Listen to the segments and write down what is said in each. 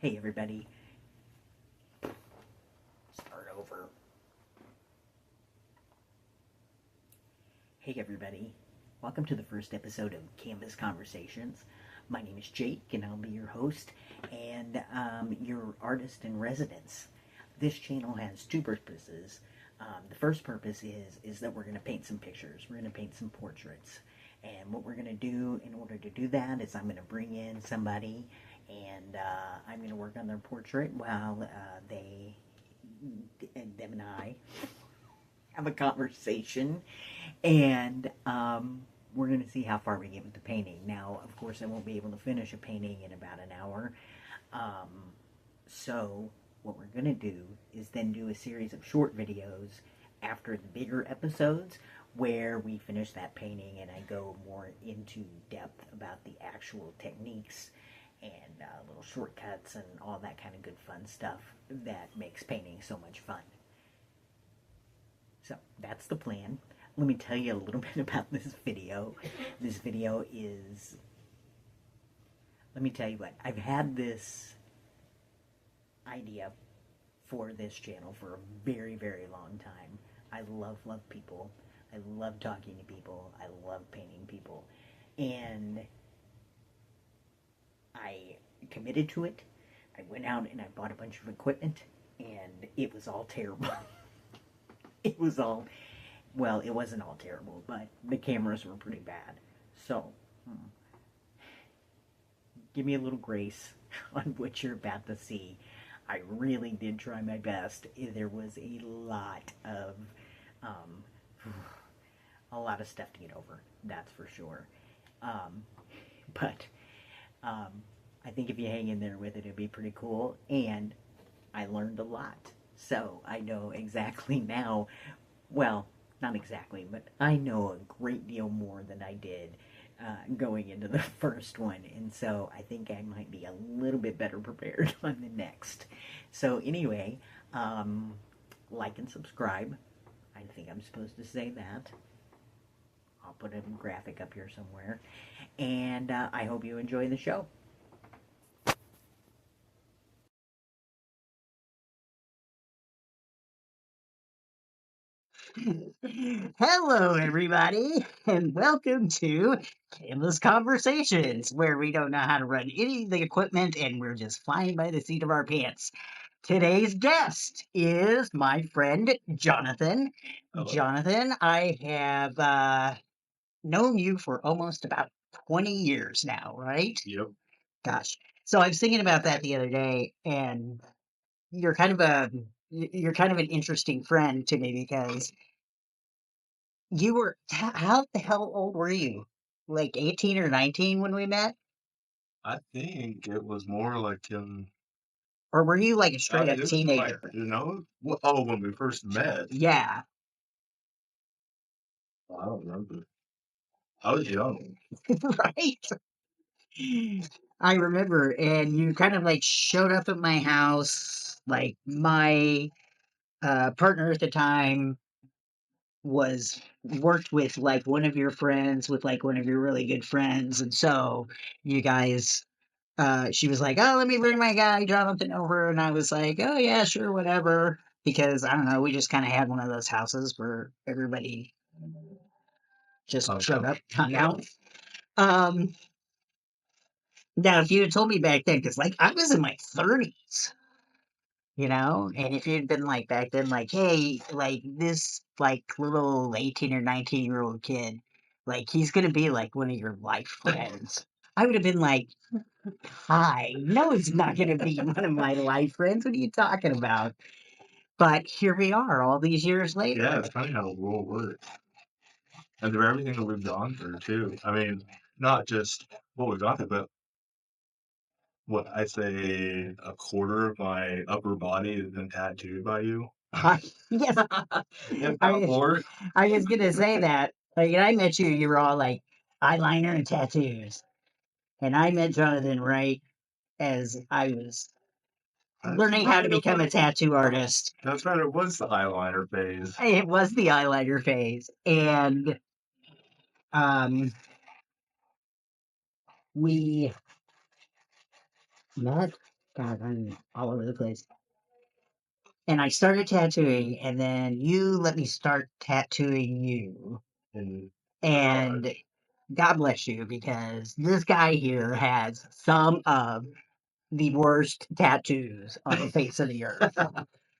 Hey everybody, start over. Hey everybody, welcome to the first episode of Canvas Conversations. My name is Jake and I'll be your host and your artist in residence. This channel has two purposes. The first purpose is that we're going to paint some pictures. We're going to paint some portraits. And what we're going to do in order to do that is I'm going to bring in somebody and I'm going to work on their portrait while them and I have a conversation, and we're going to see how far we get with the painting. Now, of course, I won't be able to finish a painting in about an hour, um, so what we're going to do is then do a series of short videos after the bigger episodes where we finish that painting and I go more into depth about the actual techniques and little shortcuts and all that kind of good fun stuff that makes painting so much fun. So that's the plan. Let me tell you a little bit about this video. This video is, let me tell you what, I've had this idea for this channel for a very, very long time. I love people. I love talking to people. I love painting people. And I committed to it. I went out and I bought a bunch of equipment, and it was all terrible. It was all, well, it wasn't all terrible, but the cameras were pretty bad. So, give me a little grace on what you're about to see. I really did try my best. There was um, a lot of stuff to get over. That's for sure. Um, but I think if you hang in there with it, it'd be pretty cool. And I learned a lot. So I know exactly now, well, not exactly, but I know a great deal more than I did going into the first one. And so I think I might be a little bit better prepared on the next. So anyway, like and subscribe. I think I'm supposed to say that. I'll put a graphic up here somewhere. And I hope you enjoy the show. Hello, everybody, and welcome to Canvas Conversations, where we don't know how to run any of the equipment and we're just flying by the seat of our pants. Today's guest is my friend Jonathan. Hello. Jonathan, I have known you for almost about 20 years now, right? Yep. Gosh. So I was thinking about that the other day, and you're kind of a you're kind of an interesting friend to me because you were how the hell old were you? Like 18 or 19 when we met? I think it was more like Or were you like a straight up this is like teenager? when we first met. Yeah, I don't remember. I was young. right? I remember, and you kind of like showed up at my house. Like my partner at the time was worked with like one of your friends with like one of your really good friends, and so you guys she was like, "Oh, let me bring my guy Jonathan over," and I was like, "Oh yeah, sure, whatever." Because I don't know, we just kind of had one of those houses where everybody just Hung showed out. up, hung out. Um, Now if you had told me back then, because like I was in my 30s, and if you'd been like back then, like, hey, like this like little 18 or 19-year-old kid, like he's gonna be like one of your life friends. I would have been like, hi, no, it's not gonna be one of my life friends. What are you talking about? But here we are all these years later. Yeah, it's funny how the world works. And through everything that we've gone through too. I mean, not just what we've gone through, but what I say a quarter of my upper body has been tattooed by you. Yes, If not I, more. I was gonna say that. Like, when I met you, you were all like eyeliner and tattoos. And I met Jonathan right as I was learning how to become a tattoo artist. That's right, it was the eyeliner phase. It was the eyeliner phase. And um, we met God, I'm all over the place. And I started tattooing, and then you let me start tattooing you. And And God bless you, because this guy here has some of the worst tattoos on the face of the earth.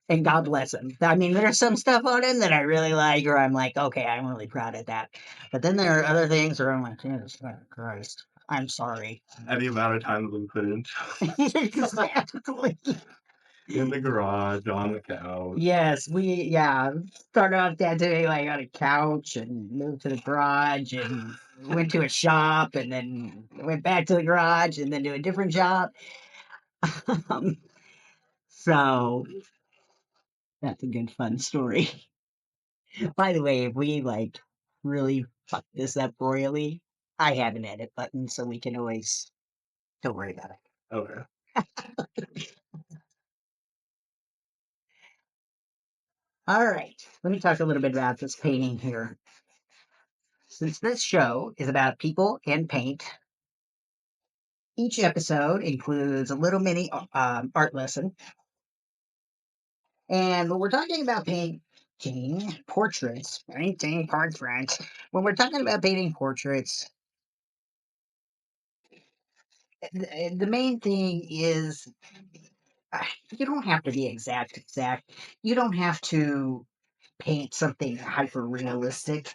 And God bless him. I mean, there's some stuff on him that I really like, or I'm like, okay, I'm really proud of that. But then there are other things where I'm like, Jesus Christ, I'm sorry. and the amount of time that we put into Exactly. in the garage, on the couch. Yes, we started off tattooing like on a couch and moved to the garage and went to a shop and then went back to the garage and then to a different shop. Um, so that's a good fun story. By the way, if we like really fuck this up royally, I have an edit button so we can always don't worry about it. Okay. All right, let me talk a little bit about this painting here. Since this show is about people and paint, each episode includes a little mini art lesson. And when we're talking about painting portraits, when we're talking about painting portraits, the main thing is you don't have to be exact. You don't have to paint something hyper realistic.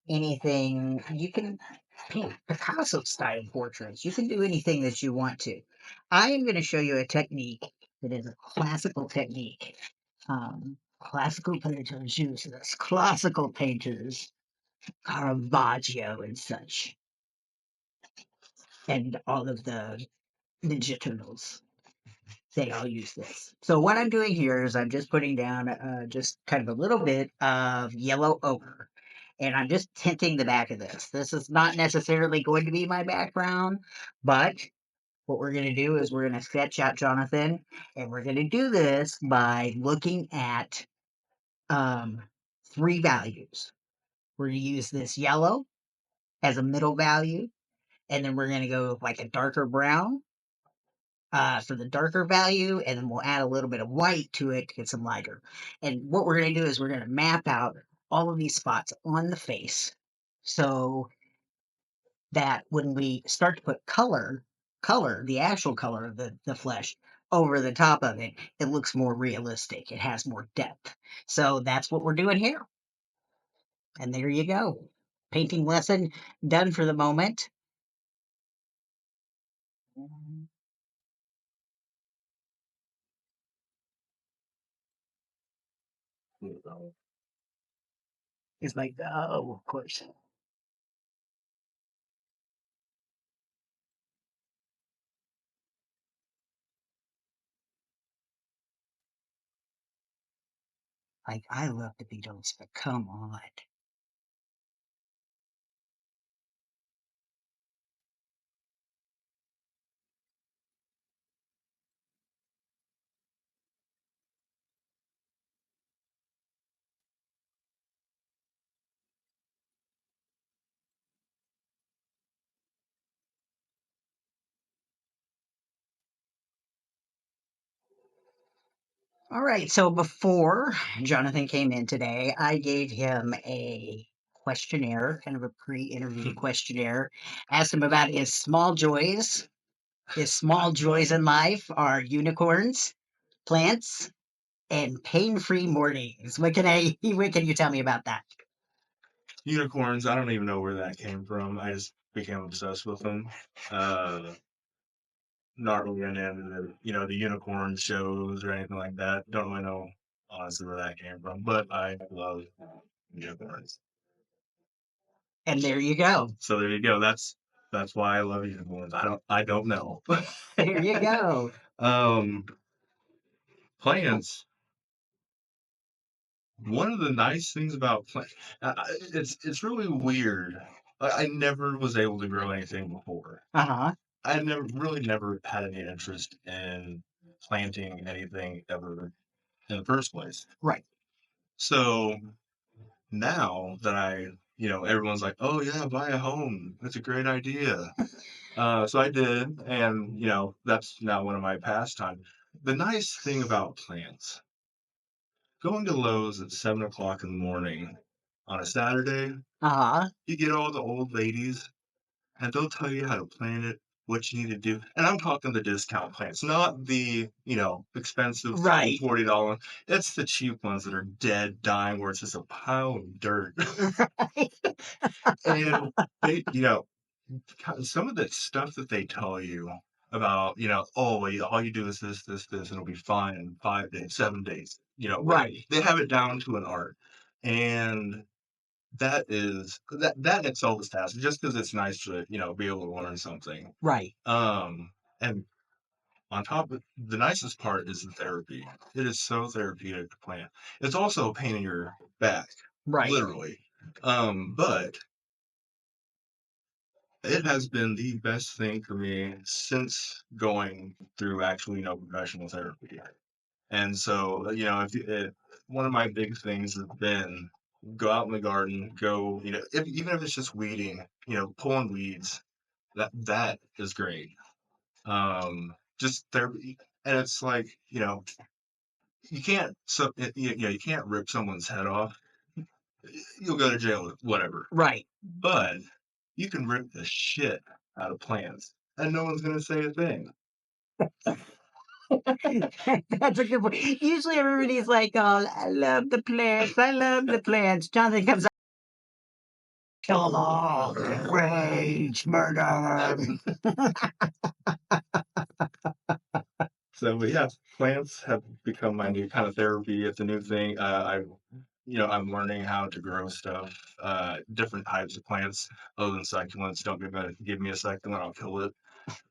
Anything you can paint Picasso style portraits. You can do anything that you want to. I am going to show you a technique that is a classical technique. Classical painters use this. Classical painters, Caravaggio and such, and all of the Ninja Turtles. They all use this. So what I'm doing here is I'm just putting down just kind of a little bit of yellow ochre. And I'm just tinting the back of this. This is not necessarily going to be my background, but what we're going to do is we're going to sketch out Jonathan, and we're going to do this by looking at um, three values. We're going to use this yellow as a middle value, and then we're going to go like a darker brown for the darker value, and then we'll add a little bit of white to it to get some lighter. And what we're going to do is we're going to map out all of these spots on the face so that when we start to put the actual color of the flesh over the top of it, it looks more realistic. It has more depth. So that's what we're doing here. And there you go. Painting lesson done for the moment. It's like, oh, of course. Like, I love the Beatles, but come on. All right. So before Jonathan came in today, I gave him a questionnaire, kind of a pre-interview questionnaire, asked him about his small joys. His small joys in life are unicorns, plants, and pain-free mornings. What can you tell me about that? Unicorns, I don't even know where that came from. I just became obsessed with them. Not really into the unicorn shows or anything like that. Don't really know honestly where that came from, but I love unicorns. And there you go. So there you go. That's why I love unicorns. I don't know. There you go. um Plants. One of the nice things about plants, it's really weird. I never was able to grow anything before. Uh-huh. I never had any interest in planting anything ever in the first place. Right. So now that I everyone's like, "Oh yeah, buy a home. That's a great idea." So I did, and that's now one of my pastimes. The nice thing about plants, going to Lowe's at 7 o'clock in the morning on a Saturday, Uh-huh. you get all the old ladies, and they'll tell you how to plant it, what you need to do. And I'm talking the discount plants, not the expensive $30, Right. $40. It's the cheap ones that are dead, dying, where it's just a pile of dirt. Right. And they, some of the stuff that they tell you about, oh, well, all you do is this, and it'll be fine in 5 days, 7 days, whatever. Right. They have it down to an art. And that in itself is task, just because it's nice to, be able to learn something. Right. And on top of the nicest part is the therapy. It is so therapeutic to plant. It's also a pain in your back, Right. literally. But it has been the best thing for me since going through actually, professional therapy. And so, one of my big things has been go out in the garden, go, even if it's just weeding, pulling weeds, that is great. Just therapy, and it's like, you can't, you can't rip someone's head off. You'll go to jail, whatever. Right. But you can rip the shit out of plants, and no one's gonna say a thing. That's a good point. Usually everybody's like, oh, I love the plants. I love the plants. Jonathan comes up, kill them all. Rage, murder. So, but yeah, plants have become my new kind of therapy. It's a new thing. I'm learning how to grow stuff, different types of plants other than succulents. Don't give me a succulent, I'll kill it.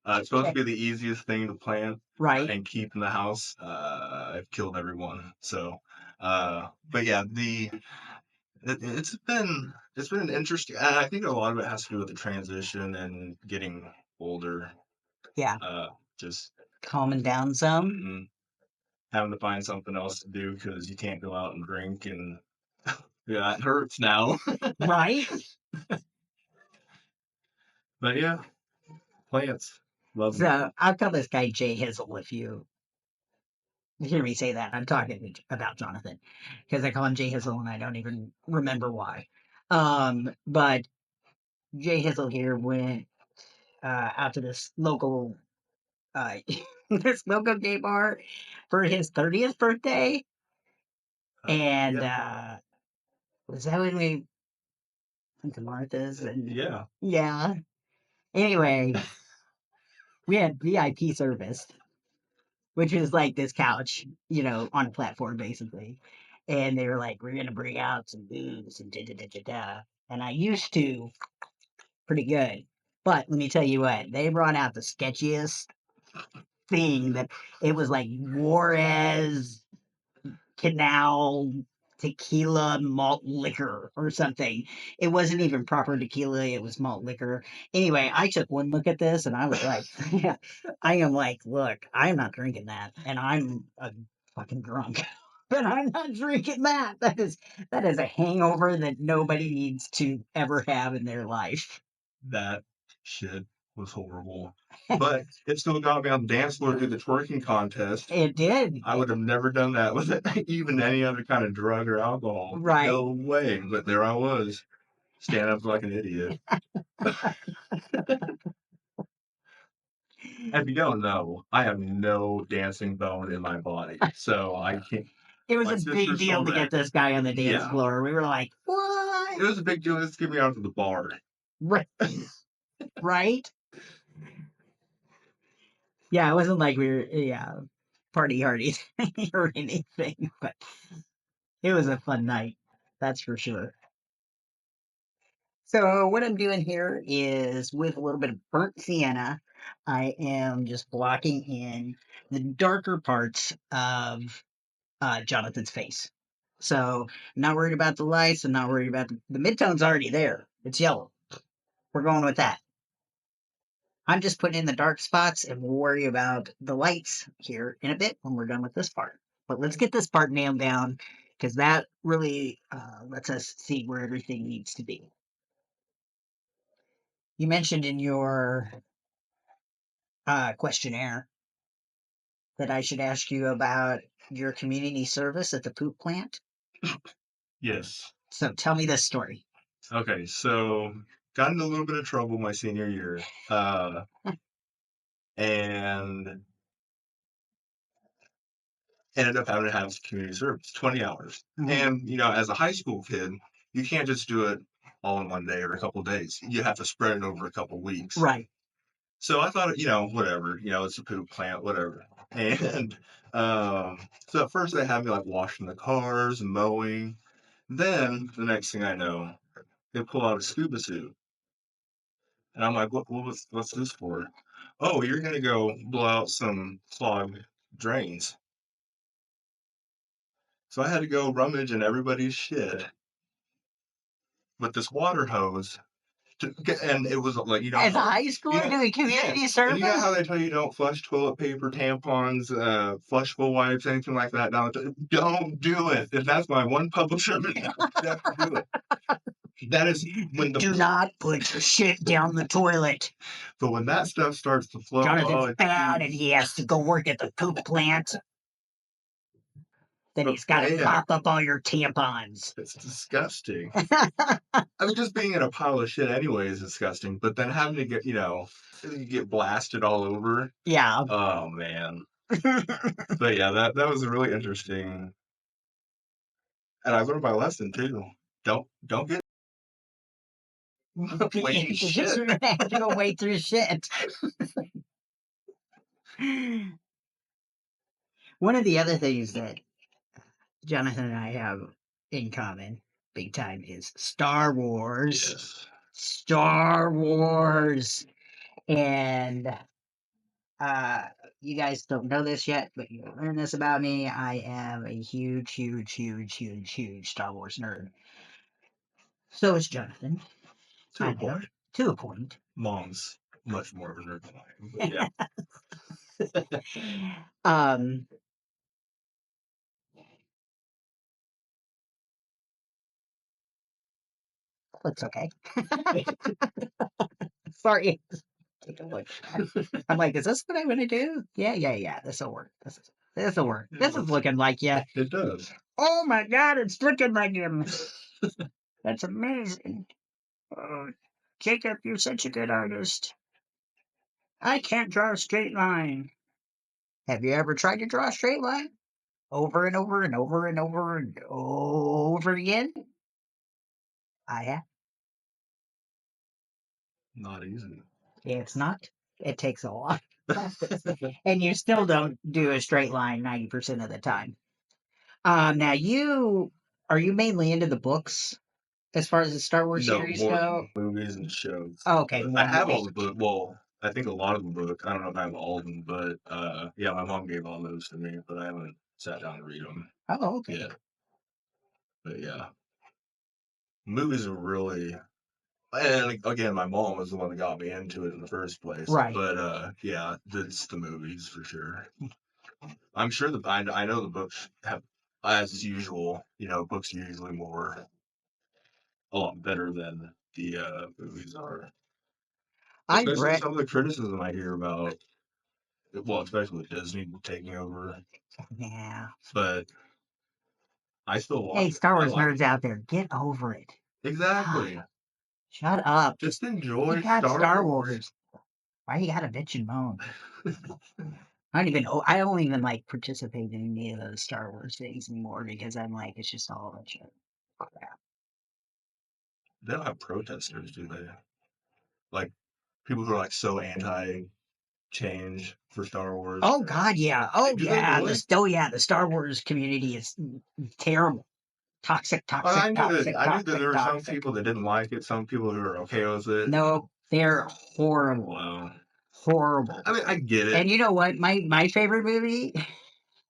It's supposed to be the easiest thing to plant Right. and keep in the house. I've killed everyone. So, but yeah, it's been an interesting. I think a lot of it has to do with the transition and getting older. Yeah. Uh, just Calming down some. having to find something else to do because you can't go out and drink, and yeah, it hurts now. Right. But yeah, plants, love them. So I'll call this guy Jay Hizzle if you hear me say that. I'm talking about Jonathan because I call him Jay Hizzle and I don't even remember why. But Jay Hizzle here went out to this local this local gay bar for his 30th birthday. And Yeah. was that when we went to Martha's? And Yeah. yeah. Anyway, we had VIP service, which is like this couch, on a platform basically. And they were like, we're gonna bring out some booze and da da da da da. And I used to pretty good. But let me tell you what, they brought out the sketchiest thing that it was like Juarez Canal tequila malt liquor or something. It wasn't even proper tequila, it was malt liquor. Anyway, I took one look at this and I was like, yeah, I am like, look, I'm not drinking that. And I'm a fucking drunk. But I'm not drinking that. That is a hangover that nobody needs to ever have in their life. That shit was horrible. But it still got me on the dance floor to do the twerking contest. It did. I would have never done that with even any other kind of drug or alcohol. Right. No way. But there I was, standing up like an idiot. If you don't know, I have no dancing bone in my body, so I can't. It was My a big sister deal saw to get that. this guy on the dance Yeah. floor. We were like, It what? was a big deal. Let's get me out to the bar. Right. Right? Yeah, it wasn't like we were, party hardies or anything, but it was a fun night. That's for sure. So what I'm doing here is with a little bit of burnt sienna, I am just blocking in the darker parts of Jonathan's face. So I'm not worried about the lights. I'm not worried about the midtone's already there. It's yellow. We're going with that. I'm just putting in the dark spots and we'll worry about the lights here in a bit when we're done with this part. But let's get this part nailed down because that really lets us see where everything needs to be. You mentioned in your questionnaire that I should ask you about your community service at the poop plant. Yes. So tell me this story. Okay, so got in a little bit of trouble my senior year, and ended up having to have community service, 20 hours. Mhm. And, as a high school kid, you can't just do it all in one day or a couple days. You have to spread it over a couple weeks. Right. So I thought, whatever, it's a poop plant, whatever. And so at first they had me like washing the cars, mowing. Then the next thing I know, they pull out a scuba suit. And I'm like, what's this for? Oh, you're gonna go blow out some clogged drains. So I had to go rummage in everybody's shit with this water hose and it was like, As a how high schooler doing community service? and you know how they tell you don't flush toilet paper, tampons, flushable wipes, anything like that. No, don't do it. If that's my one public service, never do it. That is when Do not put your shit down the toilet. But when that stuff starts to flow, Jonathan's bad and he has to go work at the poop plant. Then he's got to mop up all your tampons. It's disgusting. I mean, just being in a pile of shit anyway is disgusting. But then having to get, you get blasted all over. Yeah. Oh man. But yeah, that was really interesting. And I learned my lesson too. Don't get wait shit. Go wait through shit. One of the other things that Jonathan and I have in common, big time, is Star Wars. Yes. Star Wars. And you guys don't know this yet, but you'll learn this about me. I am a huge, huge, huge, huge, huge Star Wars nerd. So is Jonathan. To a point. To a point. Mom's much more of a nerd than I am. But yeah. Looks okay. Sorry. Take a look. I'm like, is this what I'm gonna do? Yeah. This'll work. This'll work. This is looking like you. It does. Oh my God, it's looking like him. That's amazing. Oh, Jacob, you're such a good artist. I can't draw a straight line. Have you ever tried to draw a straight line? Over and over and over and over and over again? I have. Not easy. It's not. It takes a lot of practice. And you still don't do a straight line 90% of the time. Now are you mainly into the books as far as the Star Wars series go? Movies and shows. Oh, okay, I have all the books. Well, I think a lot of the book. I don't know if I have all of them, but yeah, my mom gave all those to me, but I haven't sat down to read them. Oh, okay. Yeah. But yeah, movies are really. And again, my mom was the one that got me into it in the first place. Right. But yeah, it's the movies for sure. I'm sure I know the books have, as usual, books are usually a lot better than the movies are. Especially some of the criticism I hear about, well, especially with Disney taking over. Yeah. But I still watch. Hey, Star Wars nerds out there, get over it. Exactly. Shut up. Just enjoy You got Star Wars. Why you gotta bitch and moan? I don't even like participate in any of those Star Wars things anymore because I'm like, it's just all that shit. Crap. They don't have protesters, do they? Like people who are like so anti-change for Star Wars. Oh God, yeah. Oh yeah. The Star Wars community is terrible. Toxic. I knew that there were some people that didn't like it, some people who are okay with it. No, they're horrible. Wow. Horrible. I mean, I get it. And you know what? My favorite movie,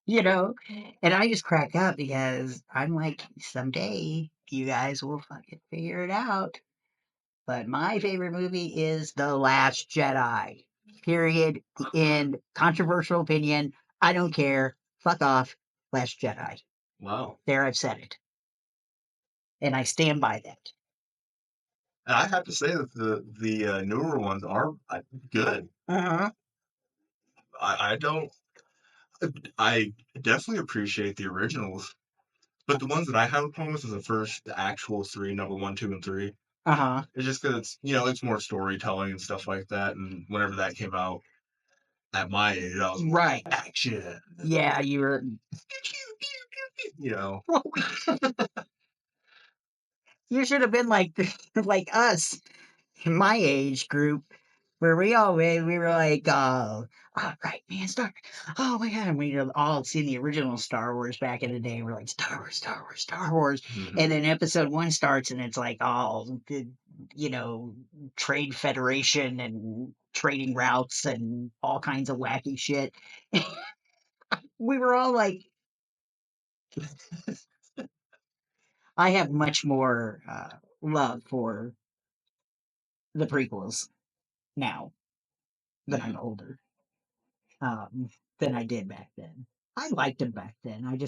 and I just crack up because I'm like, someday you guys will fucking figure it out. But my favorite movie is The Last Jedi. Period. The end. Controversial opinion. I don't care. Fuck off. Last Jedi. Wow. There, I've said it. And I stand by that. And I have to say that the newer ones are good. Uh-huh. I don't. I definitely appreciate the originals, but the ones that I have a problem with is the actual three, number one, two, and three. Uh-huh. It's just because it's more storytelling and stuff like that. And whenever that came out at my age, I was Right. action. Yeah, you were. You know. You should have been like like us, my age group, where we were like, oh, right, man, oh my god, and we all seen the original Star Wars back in the day. We're like, Star Wars, Star Wars, Star Wars, and then Episode 1 starts, and it's like all the, Trade Federation and trading routes and all kinds of wacky shit. We were all like, I have much more love for the prequels now that I'm older, than I did back then. I liked them back then.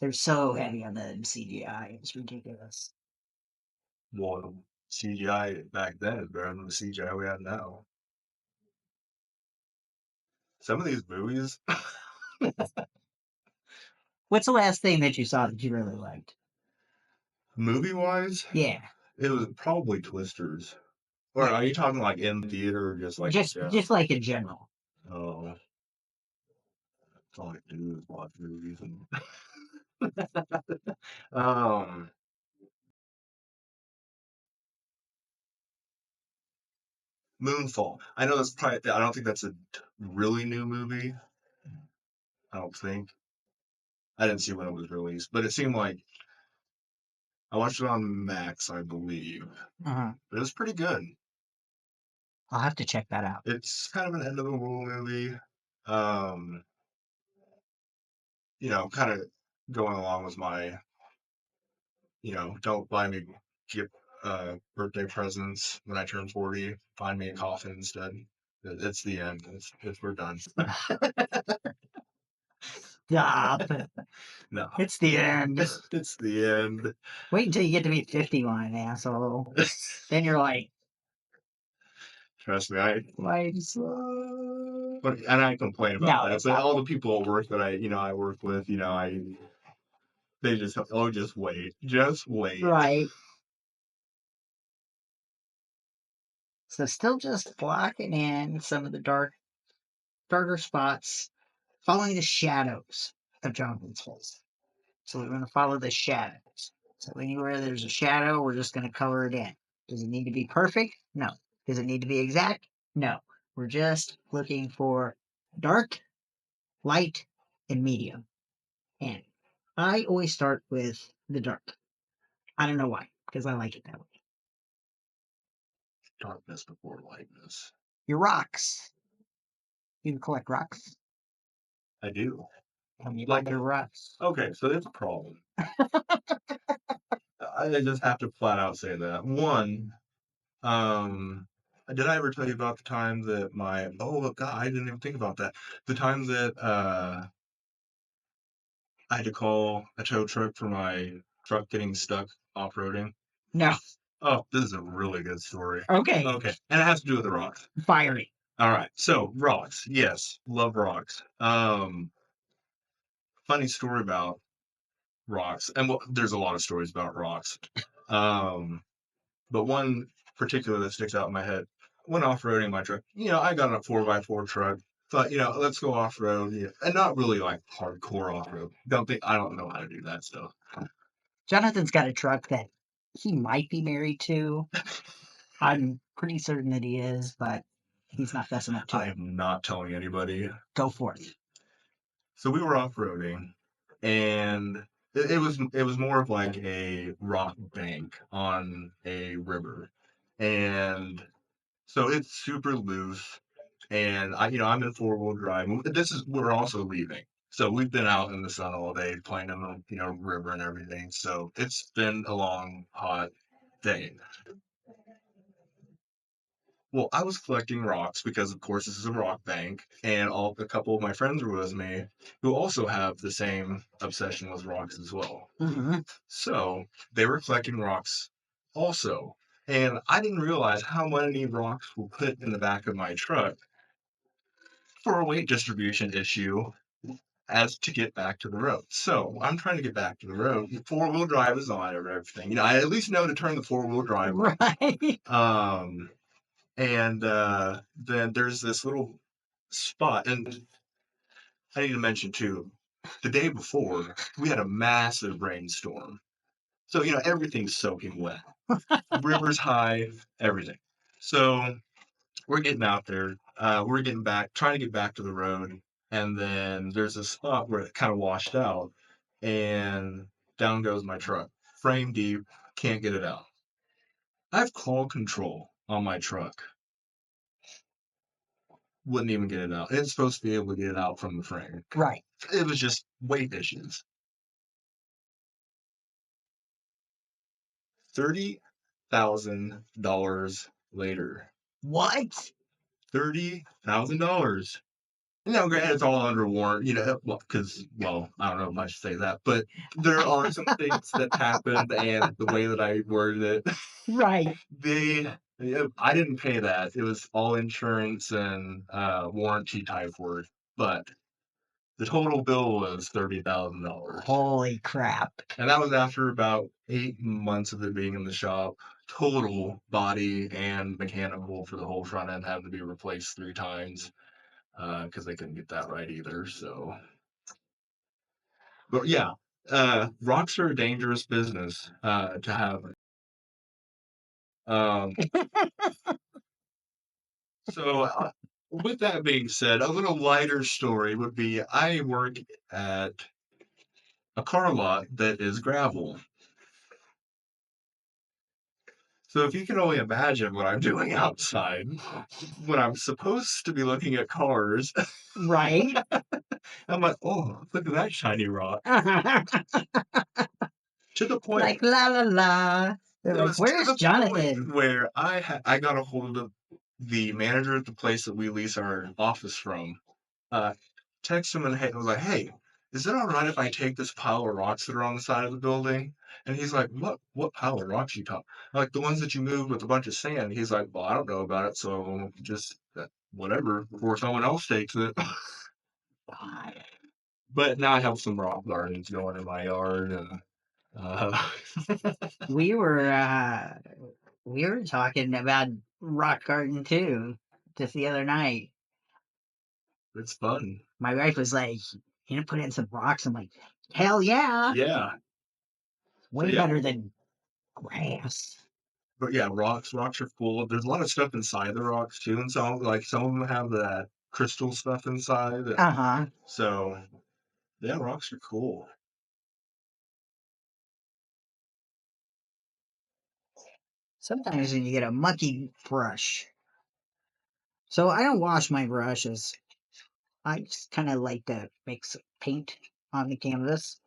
They're so heavy on the CGI. It's ridiculous. Well, CGI back then is better than the CGI we have now. Some of these movies, What's the last thing that you saw that you really liked? movie wise, Yeah, it was probably Twisters. Or are you talking like in theater or just like just like in general. Oh, that's all I do is watch movies and um Moonfall. I know that's probably I don't think that's a really new movie. I don't think. I didn't see when it was released, but it seemed like I watched it on Max, I believe. Uh-huh. But it was pretty good. I'll have to check that out. It's kind of an end of the world movie. Um, kind of going along with my, don't buy me gift birthday presents when I turn 40. Find me a coffin instead. It's the end. We're done. Stop. No, It's the end. it's the end. Wait until you get to be 51, asshole. Then you're like, Trust me, I life's and I complain about No, that. it's But not. all the people at work that I work with, they just just wait. Right. So still just blocking in some of the darker spots, following the shadows of Jonathan's face. So we're going to follow the shadows. So anywhere there's a shadow, we're just going to color it in. Does it need to be perfect? No. Does it need to be exact? No. We're just looking for dark, light, and medium. And I always start with the dark. I don't know why, because I like it that way. Darkness before lightness. Your rocks. You can collect rocks. I do. Tell me Like about your rocks. Okay, so there's a problem. I just have to flat out say that. One, did I ever tell you about the time that oh god, I didn't even think about that. The time that I had to call a tow truck for my truck getting stuck off-roading. No. Oh, this is a really good story. Okay. Okay. And it has to do with the rocks. Fiery. All right. So rocks. Yes. Love rocks. Funny story about rocks. And there's a lot of stories about rocks. But one particular that sticks out in my head. Went off-roading my truck. I got a 4x4 truck. Thought, let's go off-road. Yeah. And not really like hardcore off-road. I don't know how to do that stuff. Jonathan's got a truck that he might be married to. I'm pretty certain that he is, but he's not fessing up to I it. am not telling anybody. Go for it. So we were off-roading, and it was more of like a rock bank on a river, and so it's super loose. And I'm in four-wheel drive. We're also leaving. So we've been out in the sun all day playing in the river and everything. So it's been a long, hot day. Well, I was collecting rocks because, of course, this is a rock bank, and a couple of my friends were with me who also have the same obsession with rocks as well. Mm-hmm. So they were collecting rocks also. And I didn't realize how many rocks were put in the back of my truck for a weight distribution issue as to get back to the road. So I'm trying to get back to the road. Four-wheel drive is on and everything. I at least know to turn the four-wheel drive on. Right. And then there's this little spot, and I need to mention too, the day before we had a massive rainstorm. So everything's soaking wet. River's high, everything. So we're getting out there. We're getting back, trying to get back to the road, and then there's a spot where it kind of washed out, and down goes my truck, frame deep, can't get it out. I have call control on my truck, wouldn't even get it out. It's supposed to be able to get it out from the frame. Right. It was just weight issues. $30,000 later. What? $30,000. No, granted, it's all under warrant, because, I don't know if I should say that, but there are some things that happened, and the way that I worded it, Right. I didn't pay that. It was all insurance and warranty type work, but the total bill was $30,000. Holy crap. And that was after about 8 months of it being in the shop. Total body and mechanical for the whole front end had to be replaced 3 times because they couldn't get that right either. So, but yeah, rocks are a dangerous business to have. Um, so, with that being said, a little lighter story would be I work at a car lot that is gravel. So if you can only imagine what I'm doing outside when I'm supposed to be looking at cars, Right. I'm like, oh, look at that shiny rock. To the point, Like la la la. They're it like, was to where's the Jonathan? point where I got a hold of the manager at the place that we lease our office from. Uh, Text him and was like, hey, is it all right if I take this pile of rocks that are on the side of the building? And he's like, what pile of rocks you talking? Like the ones that you moved with a bunch of sand. He's like, well, I don't know about it, so just whatever before someone else takes it. God. But now I have some rock gardens going in my yard. Uh, We were talking about rock garden too just the other night. it's fun. My wife was like, you know, put in some rocks. I'm like, hell yeah. Yeah. So Way yeah. better than grass. But yeah, rocks are cool. There's a lot of stuff inside the rocks too, and some of them have that crystal stuff inside. Uh-huh. So yeah, rocks are cool. Sometimes when you get a mucky brush. So I don't wash my brushes. I just kind of like to mix paint on the canvas.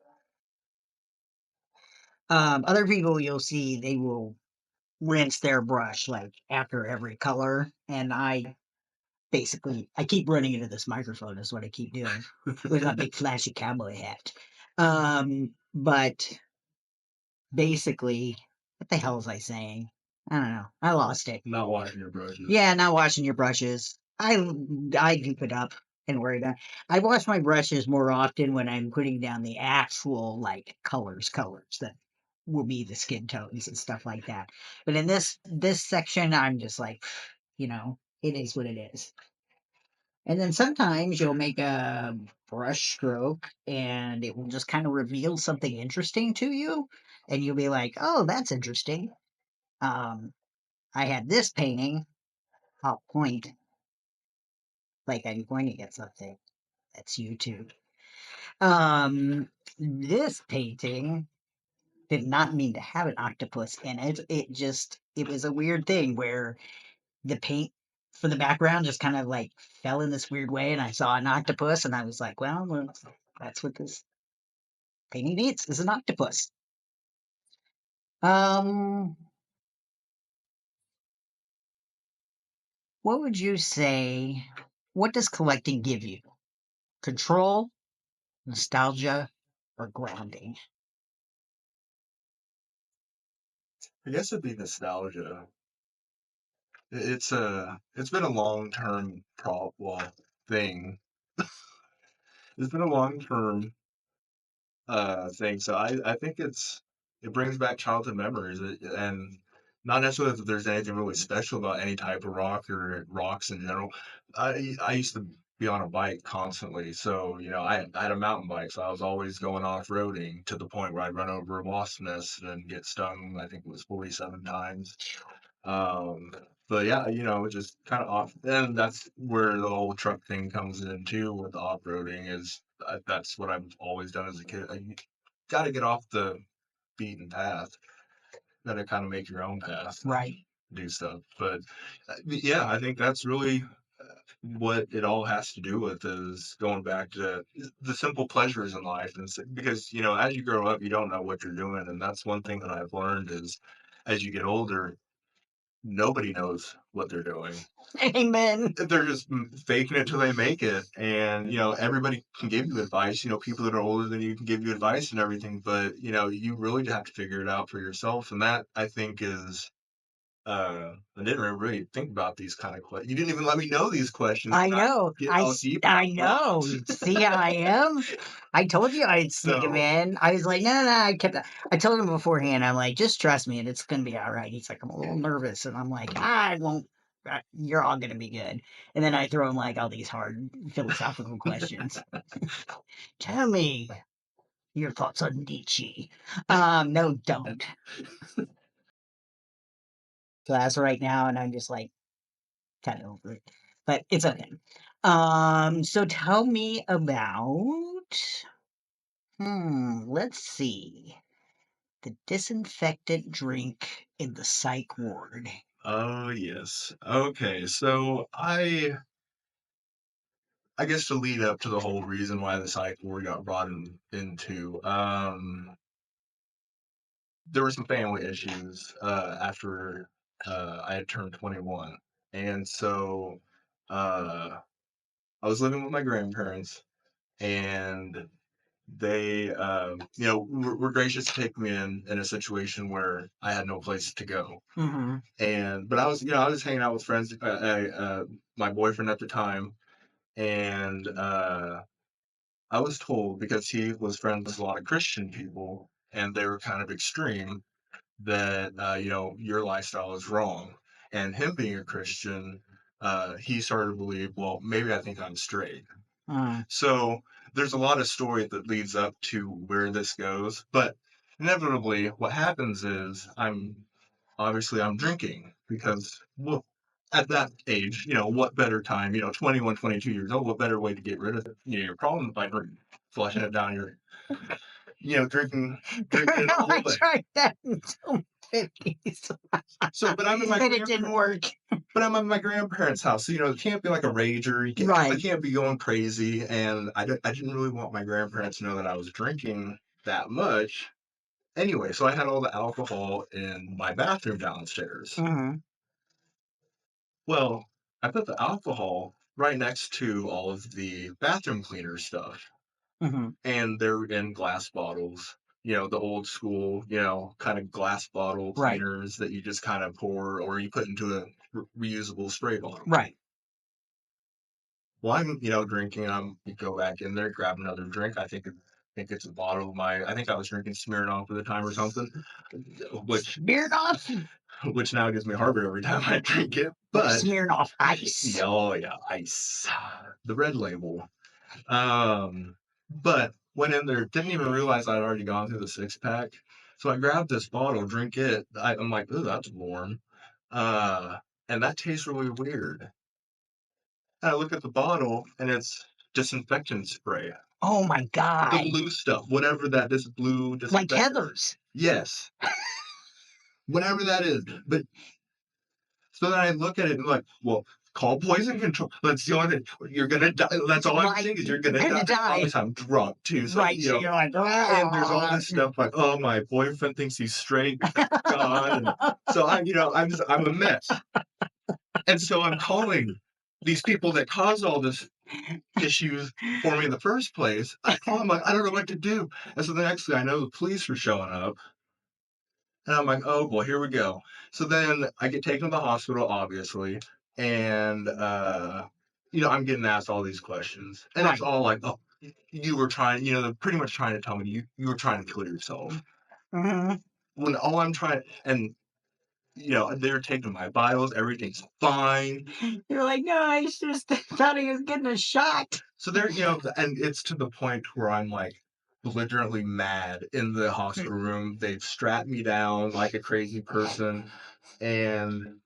Other people you'll see, they will rinse their brush like after every color. And I keep running into this microphone is what I keep doing with my big flashy cowboy hat. But basically, what the hell was I saying? I don't know. I lost it. Not washing your brushes. Yeah, not washing your brushes. I keep it up and worry about. I wash my brushes more often when I'm putting down the actual like colors that will be the skin tones and stuff like that. But in this section, I'm just like, it is what it is. And then sometimes you'll make a brush stroke and it will just kind of reveal something interesting to you. And you'll be like, oh, that's interesting. I had this painting. I'll point like I'm pointing at something. That's YouTube. This painting did not mean to have an octopus in it. It was a weird thing where the paint for the background just kind of like fell in this weird way, and I saw an octopus, and I was like, well, that's what this painting needs is an octopus. What would you say? What does collecting give you? Control, nostalgia, or grounding? I guess it'd be nostalgia. It's been a long-term thing. It's been a long-term thing. So I think it brings back childhood memories, and not necessarily that there's anything really special about any type of rock or rocks in general. I used to be on a bike constantly, so I had a mountain bike, so I was always going off-roading to the point where I'd run over a wasp nest and get stung. I think it was 47 times. Um, but yeah, just kind of off. And that's where the whole truck thing comes in too with the off-roading is that's what I've always done as a kid. You got to get off the beaten path. Got to kind of make your own path, Right. do stuff. But yeah, I think that's really what it all has to do with is going back to the simple pleasures in life. And because, as you grow up, you don't know what you're doing. And that's one thing that I've learned is as you get older, nobody knows what they're doing. Amen. They're just faking it till they make it. And, everybody can give you advice. People that are older than you can give you advice and everything. But, you really have to figure it out for yourself. And that, I think, is. I didn't really think about these kind of questions. You didn't even let me know these questions. I know. Get all deep. I know. See how I am? I told you I'd sneak him in. I was like, no. I told him beforehand, I'm like, just trust me and it's going to be all right. He's like, I'm a little nervous. And I'm like, I won't. You're all going to be good. And then I throw him like all these hard philosophical questions. Tell me your thoughts on Nietzsche. No, don't. Class right now, and I'm just like, kind of over it, but it's okay. So tell me about, let's see, the disinfectant drink in the psych ward. Oh, yes. Okay, so I guess to lead up to the whole reason why the psych ward got brought into, there were some family issues after I had turned 21, and so uh, I was living with my grandparents, and they, were gracious to take me in a situation where I had no place to go. Mm-hmm. But I was hanging out with friends, my boyfriend at the time, and I was told because he was friends with a lot of Christian people, and they were kind of extreme that your lifestyle is wrong. And him being a Christian, he started to believe, well, maybe I think I'm straight. So there's a lot of story that leads up to where this goes, but inevitably, what happens is I'm drinking because, well, at that age, what better time, 21, 22 years old, what better way to get rid of your problem by flushing it down your, drinking it all I the way. tried that until 50s. So, but I'm in my But it didn't work. But I'm at my grandparents' house, so it can't be like a rager. I Right. can't be going crazy, and I didn't really want my grandparents to know that I was drinking that much. Anyway, so I had all the alcohol in my bathroom downstairs. Mm-hmm. Well, I put the alcohol right next to all of the bathroom cleaner stuff, Mm-hmm. and they're in glass bottles. The old school, kind of glass bottle Right. cleaners that you just kind of pour or you put into a reusable spray bottle. Right. Well, I'm, drinking. You go back in there, grab another drink. I think it's a bottle of I think I was drinking Smirnoff at the time or something, which Smirnoff? which now gives me heartburn every time I drink it. But Smirnoff Ice. oh yeah, ice, the red label. But went in there, didn't even realize I'd already gone through the 6-pack. So I grabbed this bottle, drink it. I'm like, oh, that's warm. And that tastes really weird. And I look at the bottle, and it's disinfectant spray. Oh my God. The blue stuff, whatever that is, blue Like disinfectant. Heather's. Yes. Whatever that is. But so then I look at it and like, well, call poison control. That's the only thing. You're gonna die. That's all I'm saying is you're gonna die. Obviously, I'm drunk too. So, Right. So you're like, and there's all this stuff like, oh, my boyfriend thinks he's straight. God. And so I'm a mess. And so I'm calling these people that caused all this issues for me in the first place. I call them like, I don't know what to do. And so the next thing I know, the police were showing up. And I'm like, oh boy, here we go. So then I get taken to the hospital, obviously, and I'm getting asked all these questions, and it's Right. all like, oh, you were trying, they're pretty much trying to tell me you were trying to kill yourself. Mm-hmm. When all I'm trying, and they're taking my vitals, everything's fine. You're like, no, I just thought he was getting a shot. So they're, and it's to the point where I'm like belligerently mad in the hospital room. They've strapped me down like a crazy person. And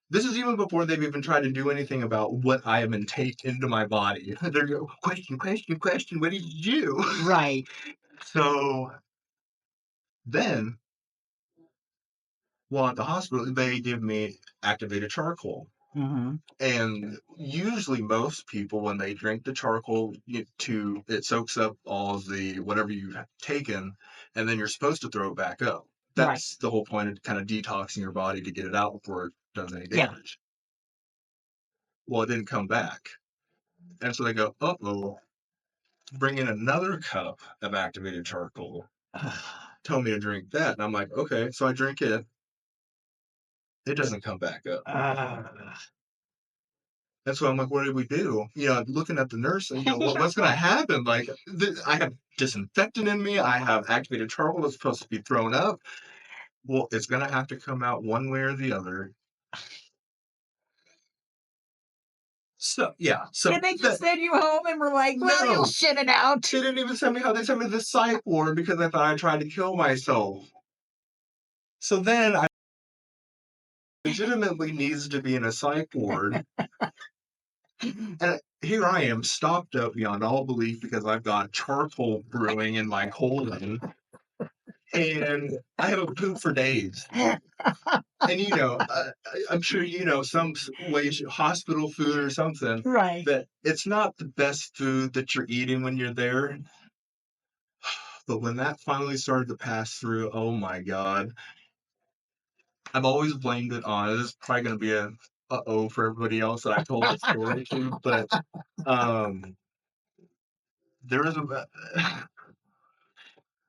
this is even before they've even tried to do anything about what I have been taking into my body. They're going, question, question, question, what did you do? Right. So then, while at the hospital, they give me activated charcoal. Mm-hmm. And usually, most people, when they drink the charcoal, it soaks up all of the whatever you've taken, and then you're supposed to throw it back up. Right. That's the whole point of kind of detoxing your body to get it out before it does any Yeah. damage. Well, it didn't come back. And so they go, uh-oh, bring in another cup of activated charcoal. Tell me to drink that. And I'm like, okay. So I drink it. It doesn't come back up. And so I'm like, what did we do? Looking at the nurse, and what's going to happen? Like, I have disinfectant in me. I have activated charcoal that's supposed to be thrown up. Well, it's going to have to come out one way or the other. So, yeah. So Did they just send you home and were like, well, you'll shit it out? They didn't even send me how they sent me the psych ward because I thought I tried to kill myself. So then I legitimately needs to be in a psych ward. And here I am, stocked up beyond all belief because I've got charcoal brewing in my colon. And I haven't pooped for days. And I'm sure some ways hospital food or something. Right. That it's not the best food that you're eating when you're there. But when that finally started to pass through, oh my God. I've always blamed it on. This is probably going to be a uh-oh for everybody else that I've told the story to. But there is a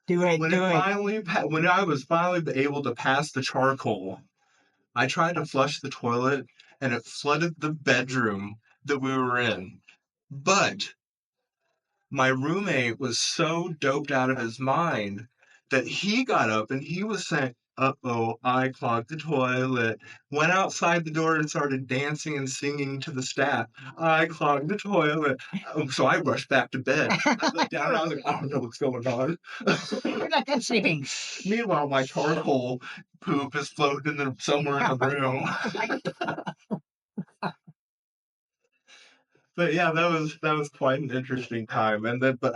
Do it. when I was finally able to pass the charcoal, I tried to flush the toilet and it flooded the bedroom that we were in. But my roommate was so doped out of his mind that he got up and he was saying, uh-oh, I clogged the toilet. Went outside the door and started dancing and singing to the staff. I clogged the toilet. So I rushed back to bed. I looked down and I was like, I don't know what's going on. You're not that sleeping. Meanwhile, my charcoal poop is floating somewhere in the room. But yeah, that was quite an interesting time. And then, but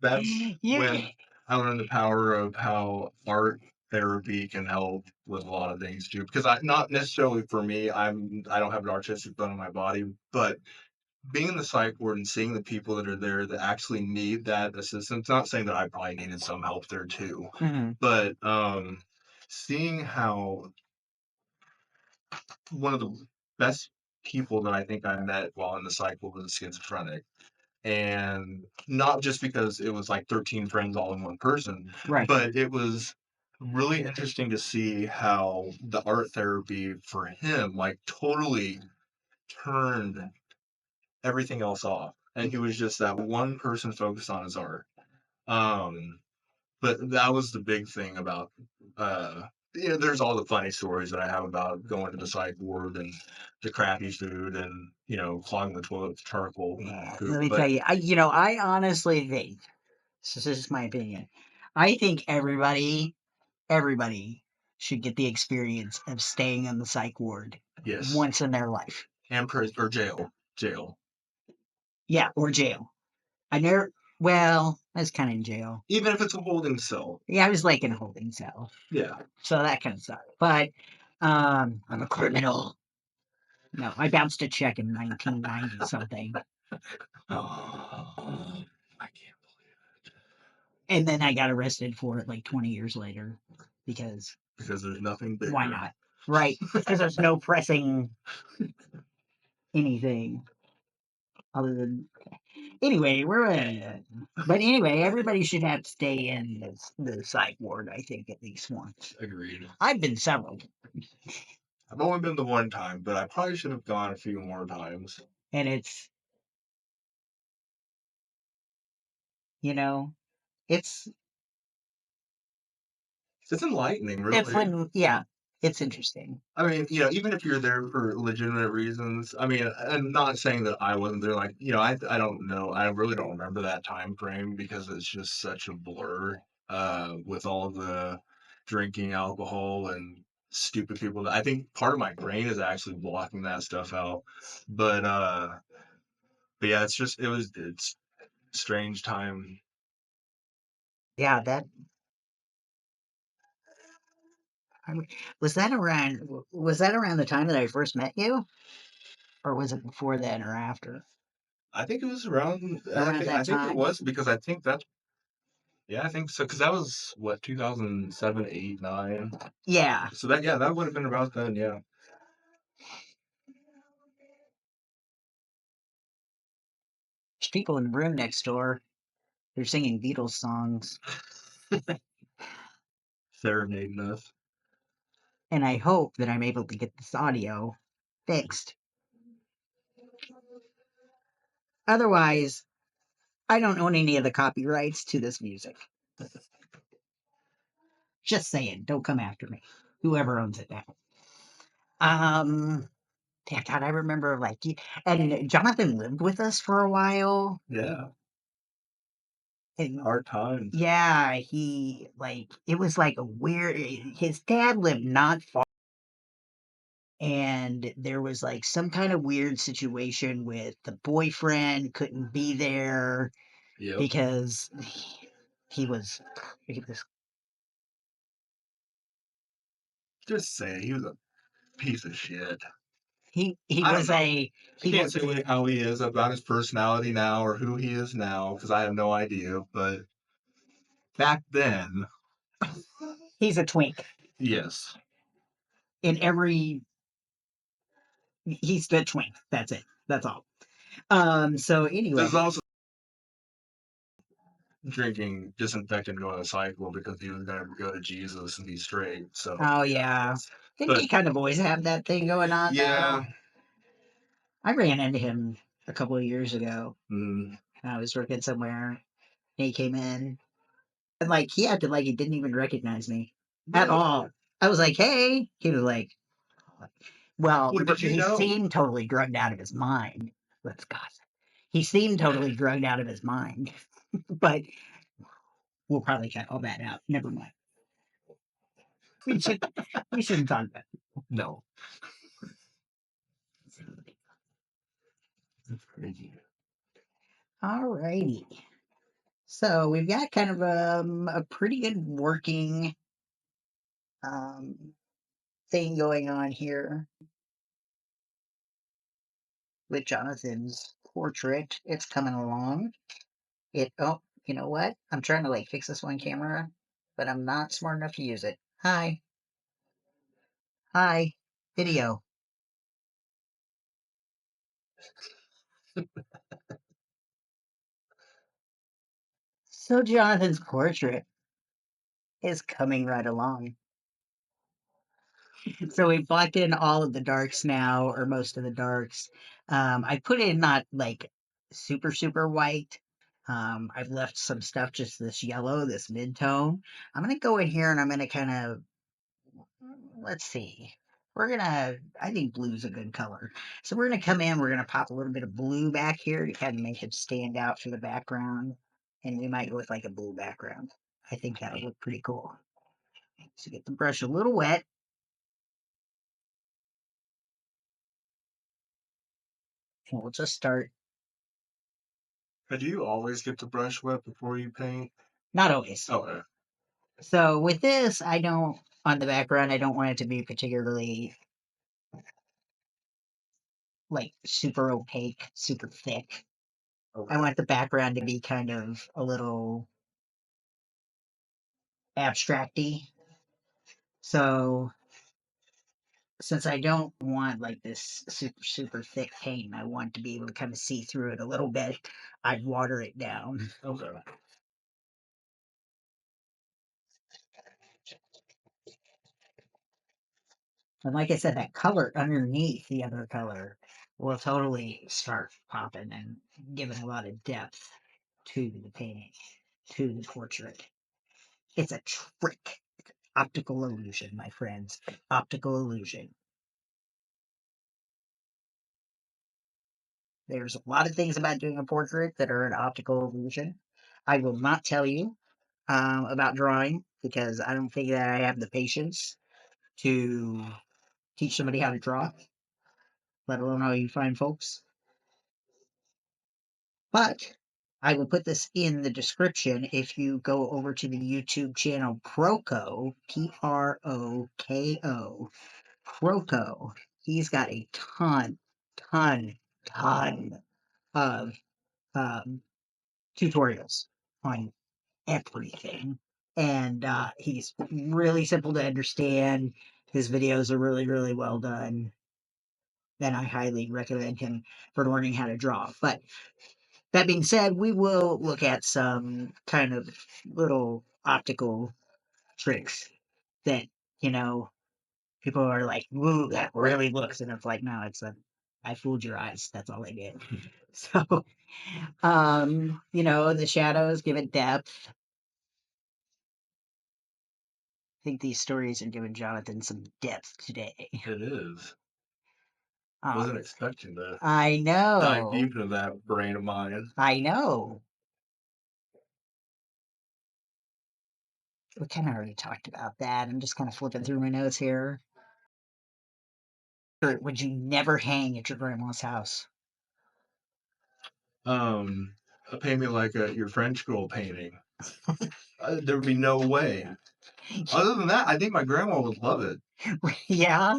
that's when I learned the power of how art therapy can help with a lot of things too. Because not necessarily for me, I don't have an artistic bone in my body, but being in the psych ward and seeing the people that are there that actually need that assistance. Not saying that I probably needed some help there too, but seeing how one of the best people that I think I met while in the psych ward was a schizophrenic. And not just because it was like 13 friends all in one person, Right. but it was really interesting to see how the art therapy for him like totally turned everything else off. And he was just that one person focused on his art. But that was the big thing about there's all the funny stories that I have about going to the psych ward and the crappy food and clogging the toilet with charcoal. Let me tell you, I honestly think, this is just my opinion, I think everybody should get the experience of staying in the psych ward once in their life. And or jail. Yeah, or jail. I was kind of in jail. Even if it's a holding cell. Yeah, I was like in a holding cell. Yeah. So that kind of sucked. But I'm a criminal. No, I bounced a check in 1990 something. I can't believe it. And then I got arrested for it like 20 years later because there's nothing bigger. Why not? Right. Because there's no pressing anything other than Anyway, but anyway, everybody should have to stay in the psych ward, I think, at least once. Agreed. I've been several, I've only been the one time, but I probably should have gone a few more times. and you know, it's It's enlightening, it's really. when yeah, it's interesting. I mean, even if you're there for legitimate reasons, I mean, and not saying that I wasn't there, like, I don't know. I really don't remember that time frame because it's just such a blur with all the drinking alcohol and stupid people. I think part of my brain is actually blocking that stuff out. But but yeah, it's strange time. Yeah, that I mean, was that around the time that I first met you, or was it before then or after? I think it was around. Around I that think it time? was because I think that's yeah, I think so. Because that was what 2007, 8, 9. Yeah. So that that would have been about then. Yeah. There's people in the room next door. They're singing Beatles songs, Serenading us. and I hope that I'm able to get this audio fixed. Otherwise, I don't own any of the copyrights to this music. Just saying, don't come after me. Whoever owns it now. Yeah, God, I remember and Jonathan lived with us for a while. Yeah. And Hard times. yeah, it was like a weird. His dad lived not far, and there was like some kind of weird situation with the boyfriend couldn't be there Yep. because he was he was Just say he was a piece of shit. he I don't was know. a I he can't was say how he is about his personality now or who he is now because I have no idea. But back then, he's a twink yes. in every he's the twink. That's it. That's all. So anyway, There's also drinking disinfectant going to cycle because he was going to go to Jesus and be straight. So, oh yeah, didn't but he kind of always have that thing going on yeah, though? I ran into him a couple of years ago. mm, I was working somewhere, and he came in, and like he acted like he didn't even recognize me at really. all. I was like, "Hey," he was like, "Well, What did you he know? seemed totally drugged out of his mind." Let's gossip. He seemed totally drugged out of his mind, but we'll probably cut all that out. Never mind. We should we shouldn't talk about it. No, that's crazy. All righty. So we've got kind of a pretty good working um, thing going on here with Jonathan's portrait. It's coming along. You know what? I'm trying to like fix this one camera, but I'm not smart enough to use it. Hi, hi, video. So Jonathan's portrait is coming right along. So we blocked in all of the darks now, or most of the darks. I put in not like super white. I've left some stuff just this yellow, this mid tone. I'm gonna go in here and I'm gonna kind of let's see. I think blue's a good color. So we're gonna come in. We're gonna pop a little bit of blue back here to kind of make it stand out for the background, and we might go with like a blue background. I think that'll look pretty cool. So get the brush a little wet. And we'll just start. But do you always get the brush wet before you paint? Not always. Okay. So with this, on the background, I don't want it to be particularly like super opaque, super thick. Okay. I want the background to be kind of a little abstracty. So since I don't want like this super thick paint, I want to be able to kind of see through it a little bit. I'd water it down. Okay. And like I said, that color underneath the other color will totally start popping and giving a lot of depth to the painting, to the portrait. It's a trick. Optical illusion, my friends. Optical illusion. There's a lot of things about doing a portrait that are an optical illusion. I will not tell you about drawing because I don't think that I have the patience to teach somebody how to draw, let alone how you find folks. But I will put this in the description if you go over to the YouTube channel Proko, Proko, Proko. He's got a ton of um, tutorials on everything. And he's really simple to understand. His videos are really well done. And I highly recommend him for learning how to draw. But that being said, we will look at some kind of little optical tricks that, you know, people are like, "Ooh, that really looks," and it's like, no, I fooled your eyes. That's all I did. So, the shadows give it depth. I think these stories are giving Jonathan some depth today. It is. Um, Wasn't expecting to I dive know. deep into that brain of mine. I know. We kind of already talked about that. I'm just kind of flipping through my notes here. Would you never hang at your grandma's house? Paint me like your French girl painting. There would be no way. Other than that, I think my grandma would love it. Yeah.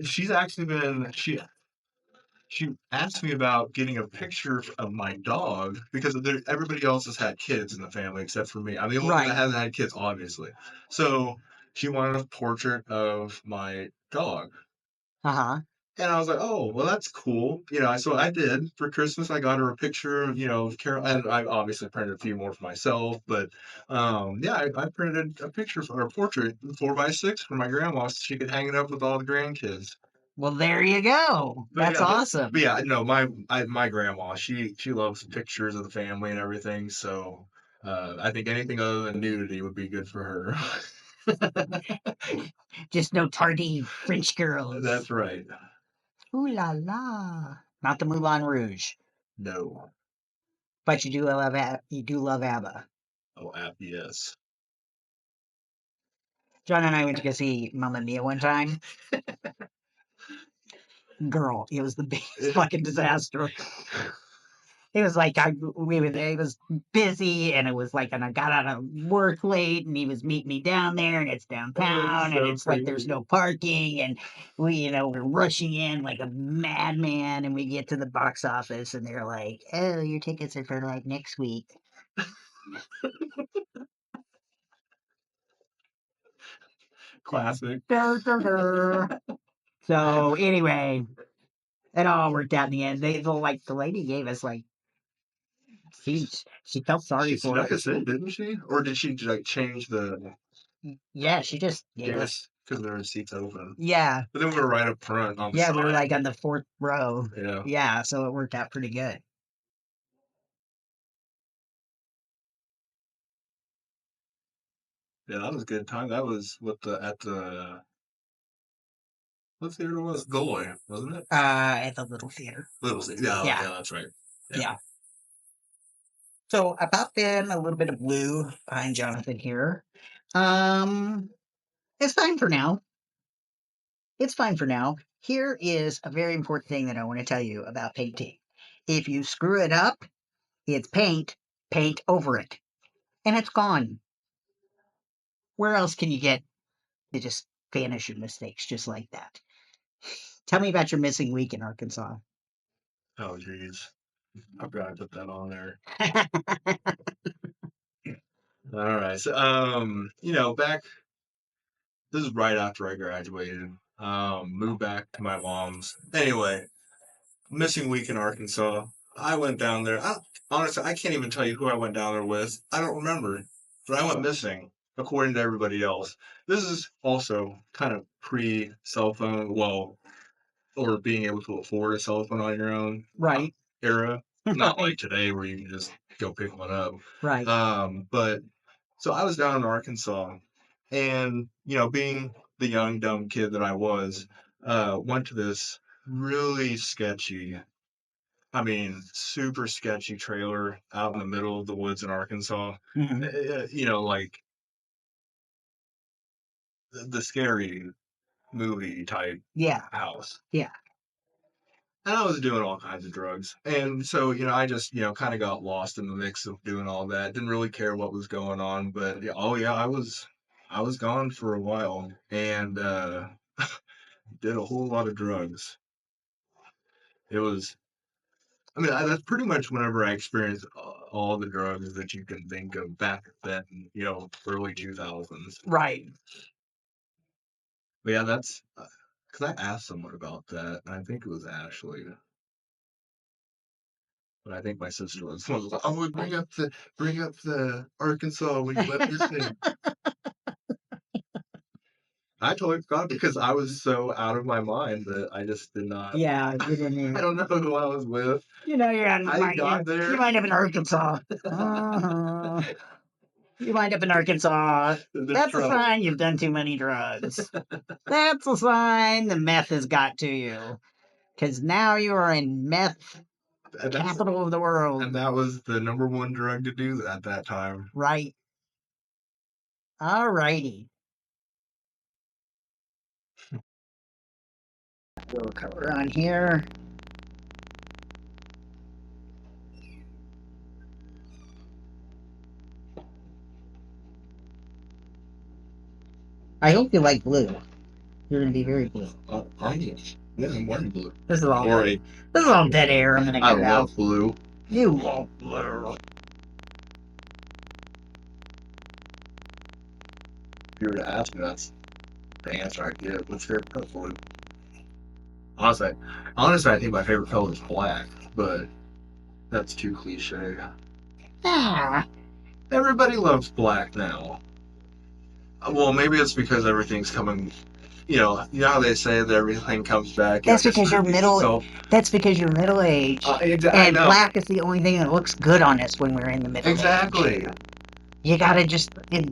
She's actually been she asked me about getting a picture of my dog because everybody else has had kids in the family except for me. I'm the only one that Right. hasn't had kids, obviously. So she wanted a portrait of my dog. Uh-huh. And I was like, oh, well, that's cool. So I did. For Christmas, I got her a picture of Carol, and I obviously printed a few more for myself. But yeah, I printed a picture for her portrait, 4x6 for my grandma, so she could hang it up with all the grandkids. Well, there you go. But That's yeah, awesome. but yeah, no, my grandma, she loves pictures of the family and everything. So I think anything other than nudity would be good for her. Just no tardy French girls. That's right. Ooh la la. Not the Moulin Rouge. No. But you do love ABBA. Oh, yes. John and I went to go see Mamma Mia one time. Girl, it was the biggest fucking disaster. It was like it was busy, and it was like, and I got out of work late, and he was meeting me down there, and it's downtown, and it's like there's no parking, and we're rushing in like a madman, and we get to the box office, and they're like, "Oh, your tickets are for like next week." Classic. So anyway, it all worked out in the end. The lady gave us like seats. She felt sorry She for snuck us. us in, didn't she? Or did she like change the Yeah, she just gave us. because there were seats open? Yeah, But then we were right up front on the yeah, we were side. like on the fourth row. Yeah. Yeah, so it worked out pretty good. Yeah, that was a good time. That was what theater was it? Goy, wasn't it? At the little theater. Little Theater. Yeah, Yeah. yeah, that's right. Yeah. So I popped in a little bit of blue behind Jonathan here. Um, it's fine for now. It's fine for now. Here is a very important thing that I want to tell you about painting. If you screw it up, it's paint over it, and it's gone. Where else can you get to just vanish your mistakes just like that? Tell me about your missing week in Arkansas. Oh, geez. I've got to put that on there. All right. So, back, this is right after I graduated. moved back to my mom's. Anyway, missing week in Arkansas. I went down there. Honestly, I can't even tell you who I went down there with. I don't remember. But I went missing, according to everybody else. This is also kind of pre cell phone, well, or being able to afford a cell phone on your own Right. era. Not Right. like today where you can just go pick one up. Right. But so I was down in Arkansas, and being the young dumb kid that I was, went to this really sketchy, I mean, super sketchy trailer out in the middle of the woods in Arkansas. Mhm. Like the scary movie type Yeah. house. Yeah. And I was doing all kinds of drugs. And so, I just, kind of got lost in the mix of doing all that. Didn't really care what was going on, but yeah, oh yeah, I was gone for a while and did a whole lot of drugs. It was I mean, that's pretty much whenever I experienced all the drugs that you can think of back then, early 2000s. Right. But yeah, that's because I asked someone about that, and I think it was Ashley. But I think my sister was one of the, oh, bring up the Arkansas when you went missing. I totally forgot because I was so out of my mind that I just did not. Yeah. You didn't I even. don't know who I was with. You're I got there. You wind up in Arkansas. Uh-huh. You wind up in Arkansas. That's a sign you've done too many drugs. That's a sign the meth has got to you. Because now you are in meth capital of the world. And that was the number one drug to do at that time. Right. All righty. A little color on here. I hope you like blue. You're gonna be very blue. Yeah, I'm wearing blue. This is all dead air. I'm gonna I get out. love blue. You love blue. If you were to ask me, that's the answer I'd give. What's your favorite color? Blue. Honestly, I think my favorite color is black, but that's too cliche. Ah. Everybody loves black now. Well, maybe it's because everything's coming. How they say that everything comes back. That's because you're middle. That's because you're middle aged, and black is the only thing that looks good on us when we're in the middle. Exactly. Age. You gotta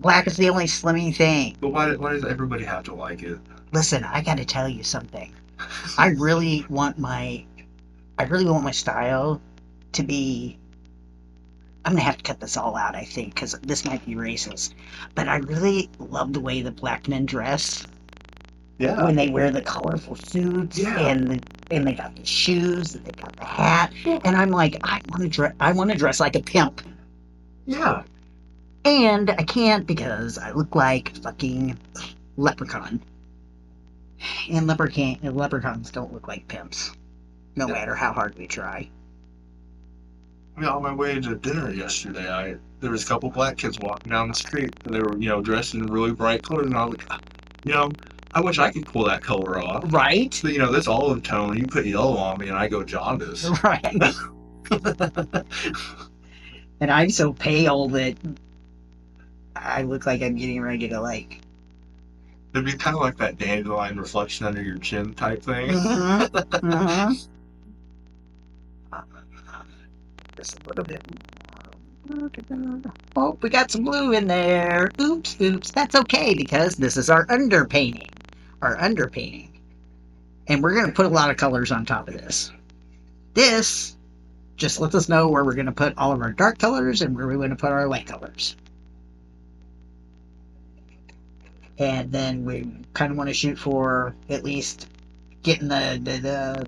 black is the only slimming thing. But why does everybody have to like it? Listen, I gotta tell you something. I really want my style to be. I'm gonna have to cut this all out, I think, because this might be racist. But I really love the way the black men dress. Yeah. When they wear the colorful suits, and they got the shoes, and they got the hat, and I'm like, I want to dress like a pimp. Yeah. And I can't because I look like a fucking leprechaun. And leprechauns don't look like pimps, no matter how hard we try. On my way to dinner yesterday, there was a couple black kids walking down the street, and they were, dressed in really bright colors, and I was like, I wish I could pull that color off. Right? So, this olive tone, you put yellow on me, and I go jaundice. Right. And I'm so pale that I look like I'm getting ready to It'd be kind of like that dandelion reflection under your chin type thing. Mm-hmm. Mm-hmm. Just a little bit more. Oh, we got some blue in there. Oops. That's okay because this is our underpainting. And we're going to put a lot of colors on top of this. This just lets us know where we're going to put all of our dark colors and where we're going to put our light colors. And then we kind of want to shoot for at least getting the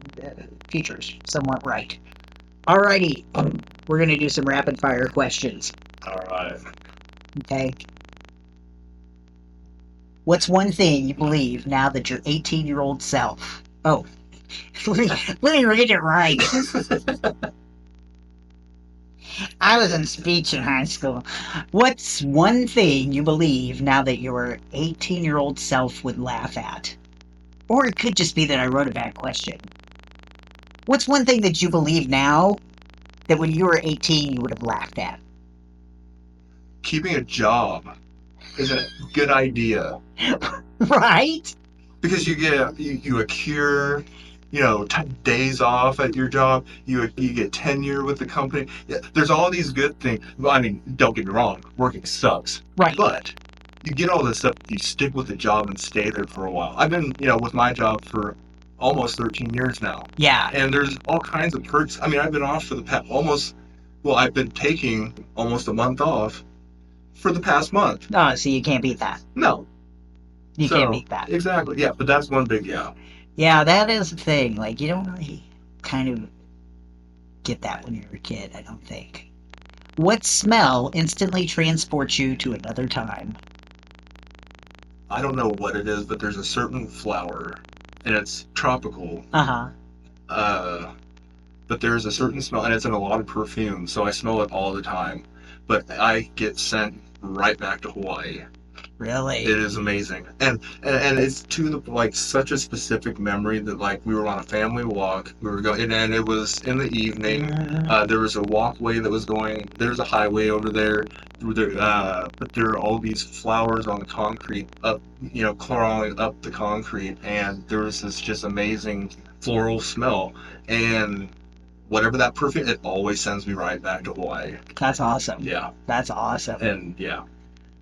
features somewhat right. Alrighty, we're going to do some rapid fire questions. Alright. Okay. What's one thing you believe now that you're 18-year-old self? Oh, let me read it right. I was in speech in high school. What's one thing you believe now that your 18-year-old self would laugh at? Or it could just be that I wrote a bad question. What's one thing that you believe now that when you were 18 you would have laughed at? Keeping a job is a good idea Right? because you accrue, days off at your job. You get tenure with the company. Yeah, there's all these good things. Well, I mean, don't get me wrong, working sucks, Right. but you get all this stuff. You stick with the job and stay there for a while. I've been, with my job for almost 13 years now, Yeah. and there's all kinds of perks. I mean, I've been off for the past I've been taking almost a month off for the past month. Oh, so you can't beat that. No, You can't beat that. Exactly. Yeah, but that's one big yeah. Yeah, that is the thing. Like, you don't really kind of get that when you're a kid, I don't think. What smell instantly transports you to another time? I don't know what it is, but there's a certain flower, and it's tropical. Uh-huh. But there's a certain smell, and it's in a lot of perfume, so I smell it all the time. But I get sent right back to Hawaii. Really? It is amazing, and it's to the like such a specific memory that like we were on a family walk. We were going, and it was in the evening. There was a walkway that was going. There's a highway over there. But there are all these flowers on the concrete up, crawling up the concrete, and there was this just amazing floral smell, and whatever that perfume, it always sends me right back to Hawaii. That's awesome. Yeah, That's awesome. and yeah,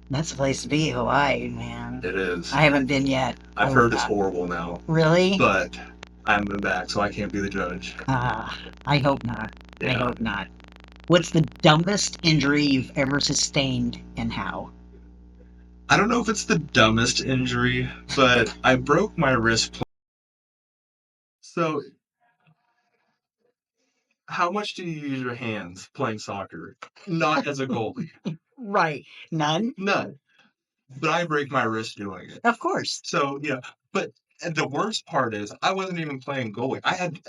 That's the place to be, Hawaii, man. it is. I haven't been yet. I've heard it's horrible now. Really? But I haven't been back, so I can't be the judge. I hope not. Yeah. I hope not. What's the dumbest injury you've ever sustained and how? I don't know if it's the dumbest injury, but I broke my wrist. So, how much do you use your hands playing soccer? Not as a goalie. Right. None? None. But I break my wrist doing it. Of course. So, but the worst part is I wasn't even playing goalie.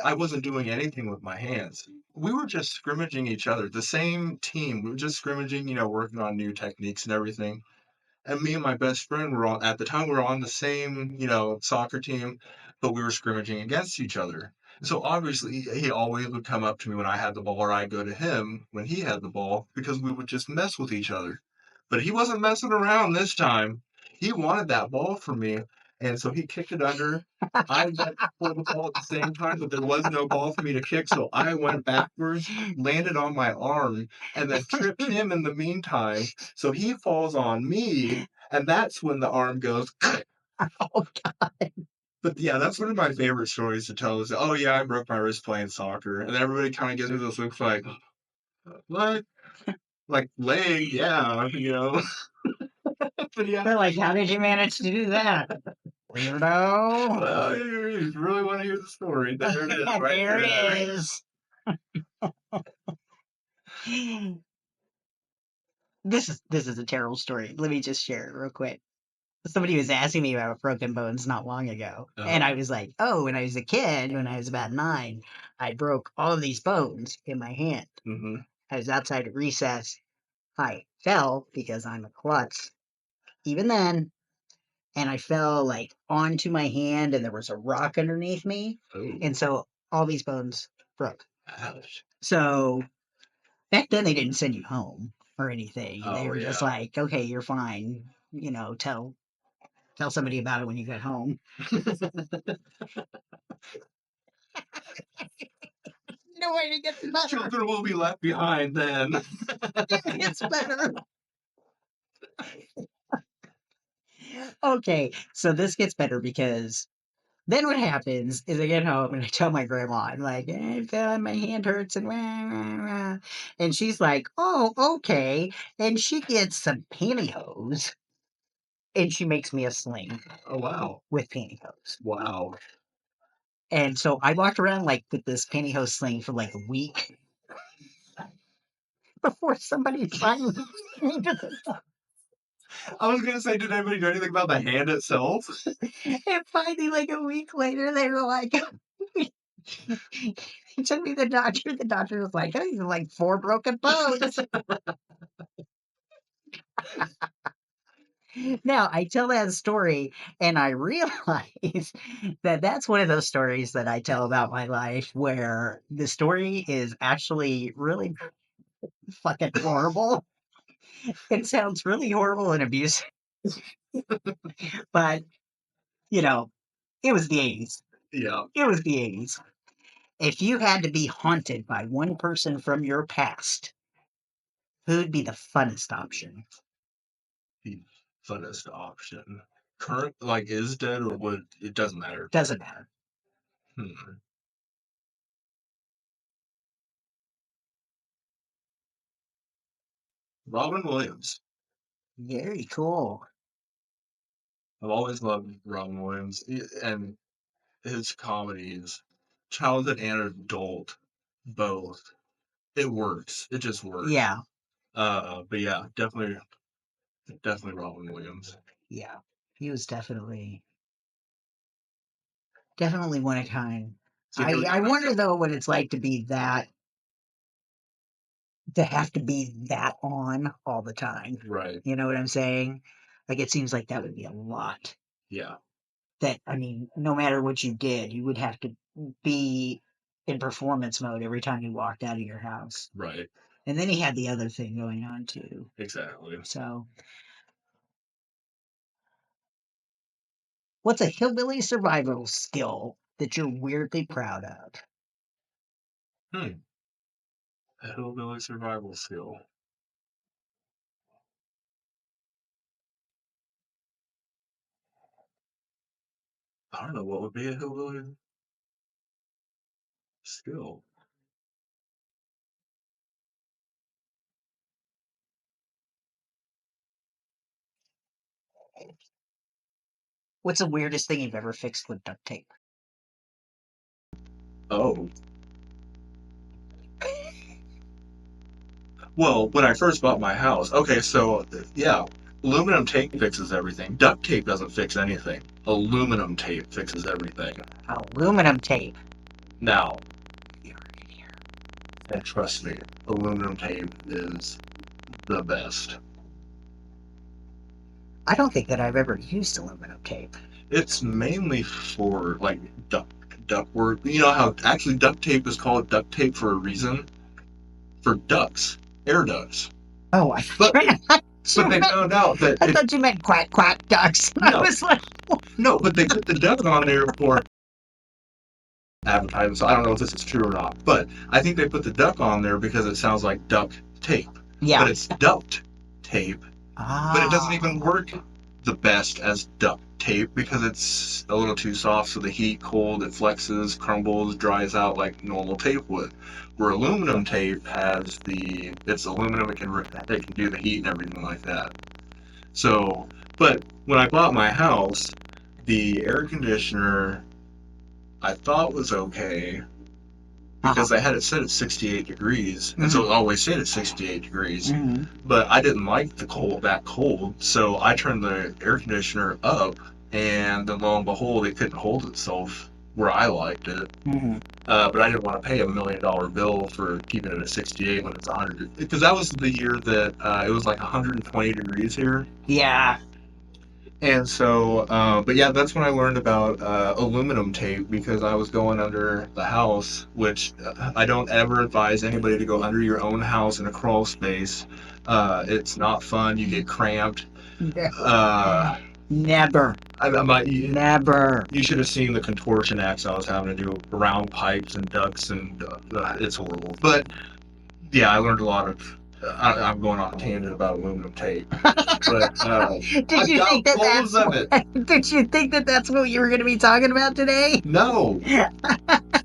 I wasn't doing anything with my hands. We were just scrimmaging each other. The same team. We were just scrimmaging, working on new techniques and everything. And me and my best friend were at the time we were on the same, soccer team, but we were scrimmaging against each other. So obviously he always would come up to me when I had the ball, or I'd go to him when he had the ball, because we would just mess with each other. But he wasn't messing around this time. He wanted that ball from me. And so he kicked it under. I went for the ball at the same time, but there was no ball for me to kick. So I went backwards, landed on my arm, and then tripped him in the meantime. So he falls on me, and that's when the arm goes. Oh, God. But yeah, that's one of my favorite stories to tell is, oh yeah, I broke my wrist playing soccer. And then everybody kind of gives me those looks like, what? Like leg, yeah, But yeah. They're like, how did you manage to do that? Weirdo. Well, you really want to hear the story. There it is. Right There it is. This is a terrible story. Let me just share it real quick. Somebody was asking me about broken bones not long ago. And I was like, oh, when I was a kid, when I was about 9, I broke all of these bones in my hand. Mm-hmm. I was outside of recess. I fell because I'm a klutz. Even then, and I fell like onto my hand, and there was a rock underneath me. Oh. And so all these bones broke. Ouch. So back then they didn't send you home or anything. Oh, They were just yeah. like, okay, you're fine. Tell somebody about it when you get home. No way to get better. Children will be left behind then. It's better. Okay, so this gets better because then what happens is I get home and I tell my grandma, I'm like, I feel my hand hurts and rah, rah, rah. And she's like, oh, okay. And she gets some pantyhose and she makes me a sling. Oh, wow. With pantyhose. Wow. And so I walked around like with this pantyhose sling for like a week before somebody finally came to the I was going to say, did anybody know anything about the hand itself? And finally, like a week later, they were like, he took me to the doctor. The doctor was like, oh, you have like 4 broken bones. Now, I tell that story, and I realize that that's one of those stories that I tell about my life where the story is actually really fucking horrible. It sounds really horrible and abusive, but, you know, it was the 80s. Yeah. It was the 80s. If you had to be haunted by one person from your past, who'd be the funnest option? The funnest option. Current, like, is dead or would, it doesn't matter. Doesn't matter. Hmm. Robin Williams. Very cool. I've always loved Robin Williams and his comedies, childhood and adult, both. It works. It just works. Yeah. But yeah, definitely Robin Williams. Yeah. He was definitely one of a kind. So here we I go. wonder though what it's like to be that to have to be that on all the time. Right. You know what I'm saying? Like it seems like that would be a lot. Yeah. That I mean, no matter what you did, you would have to be in performance mode every time you walked out of your house. Right. And then he had the other thing going on too. Exactly. So, what's a hillbilly survival skill that you're weirdly proud of? A hillbilly survival skill. I don't know what would be a hillbilly skill. What's the weirdest thing you've ever fixed with duct tape? Oh. Well, when I first bought my house, okay, so yeah, aluminum tape fixes everything. Duct tape doesn't fix anything. Aluminum tape fixes everything. Aluminum tape. Now, and trust me, aluminum tape is the best. I don't think that I've ever used aluminum tape. It's mainly for like duct work. You know how actually duct tape is called duct tape for a reason? For ducts, air ducts. Oh, But they found out that I thought you meant quack quack ducks. No. I was like, no, but they put the duct on there for advertising. So I don't know if this is true or not, but I think they put the duct on there because it sounds like duct tape. yeah. But it's duct tape. But it doesn't even work the best as duct tape because it's a little too soft, so the heat, cold, it flexes, crumbles, dries out like normal tape would. Where aluminum tape has it's aluminum, it can do the heat and everything like that. So, but when I bought my house, the air conditioner I thought was okay because I had it set at 68 degrees, and so it always stayed at 68 degrees. Mhm. But I didn't like that cold, so I turned the air conditioner up, and then lo and behold, it couldn't hold itself where I liked it. Mhm. But I didn't want to pay $1 million bill for keeping it at 68 when it's 100, because that was the year that it was like 120 degrees here. Yeah. And so, but yeah, that's when I learned about aluminum tape because I was going under the house, which I don't ever advise anybody to go under your own house in a crawl space. It's not fun. You get cramped. Never. Never. You should have seen the contortion acts I was having to do around pipes and ducts, and it's horrible. But yeah, I learned a lot of. I'm going on a tangent about aluminum tape. But Did you think that that's Did you think that that's what you were going to be talking about today? No. I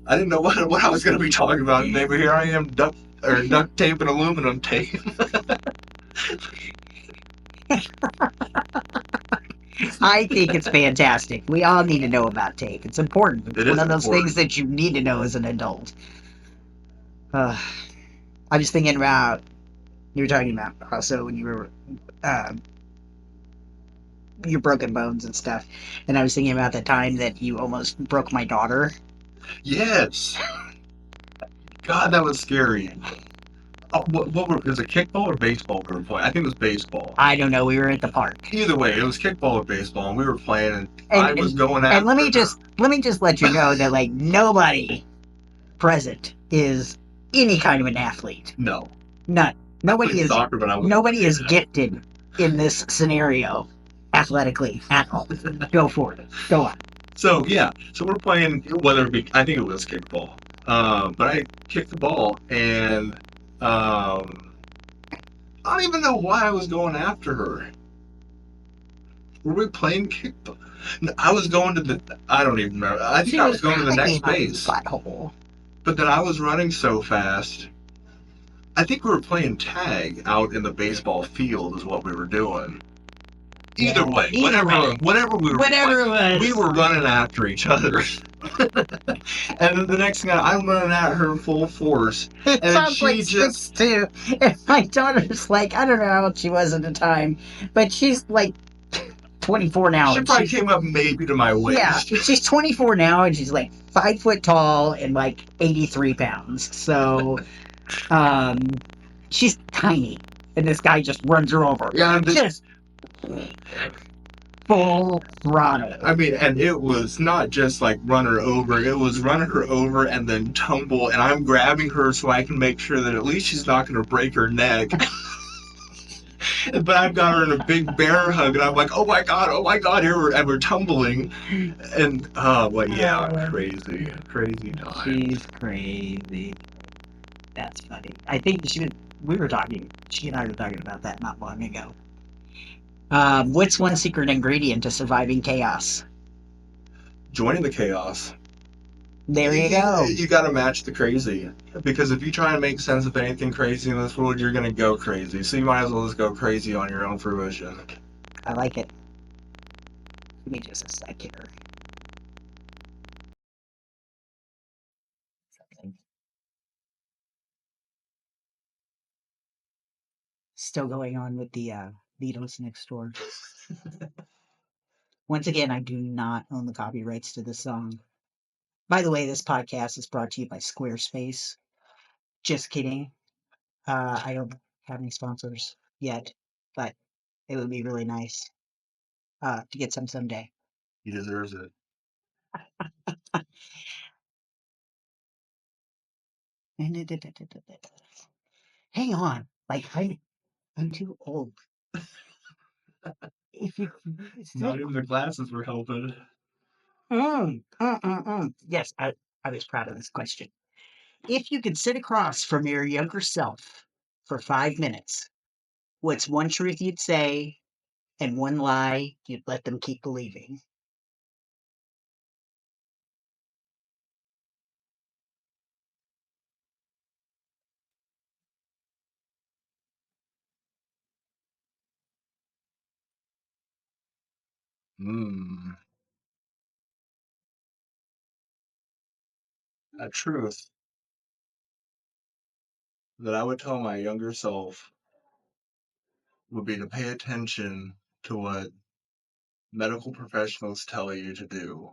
didn't know what I was going to be talking about today, but here I am, duct tape and aluminum tape. I think it's fantastic. We all need to know about tape. It's important. It's one of those things that you need to know as an adult. I was thinking about, you were talking about also when you were, your broken bones and stuff. And I was thinking about the time that you almost broke my daughter. Yes. God, that was scary. What was it, kickball or baseball we were playing? I think it was baseball. I don't know. We were at the park. Either way, it was kickball or baseball, and we were playing, and And, I was and, going after and let me her. just let you know that like nobody present is any kind of an athlete. No. None. Nobody played is soccer, but I wasn't nobody good is at it. gifted in this scenario athletically at all. Go for it. Go on. So yeah, so we're playing, whether it be, I think it was kickball, but I kicked the ball, and I don't even know why I was going after her. Were we playing kickball? No, I was going to the. I don't even remember. I think I was going to the next base. Butthole. But then I was running so fast. I think we were playing tag out in the baseball field, is what we were doing. Either way, whatever we were playing, we were running after each other. And then the next thing I'm running at her full force. It And sounds she like just 6'2". And my daughter's like, I don't know how old she was at the time, but she's like 24 now. She and probably she's, came up maybe to my waist. yeah, she's 24 now, and she's like 5 foot tall and like 83 pounds. So, she's tiny, and this guy just runs her over. Yeah, Just full throttle. I mean, and it was not just like run her over, it was run her over and then tumble, and I'm grabbing her so I can make sure that at least she's not going to break her neck. But I've got her in a big bear hug, and I'm like, oh my god, here and we're tumbling. And, well, yeah, crazy time. She's crazy. That's funny. I think she and I were talking about that not long ago. What's one secret ingredient to surviving chaos? Joining the chaos. There you go. You got to match the crazy. Because if you try and make sense of anything crazy in this world, you're going to go crazy. So you might as well just go crazy on your own fruition. I like it. Give me just a sec here. Still going on with the Beatles next door. Once again, I do not own the copyrights to this song. By the way, this podcast is brought to you by Squarespace. Just kidding. I don't have any sponsors yet, but it would be really nice to get some someday. He deserves it. Hang on, like I'm too old. If you Not even the glasses were helping. Yes, I was proud of this question. If you could sit across from your younger self for 5 minutes, what's one truth you'd say and one lie you'd let them keep believing? A truth that I would tell my younger self would be to pay attention to what medical professionals tell you to do.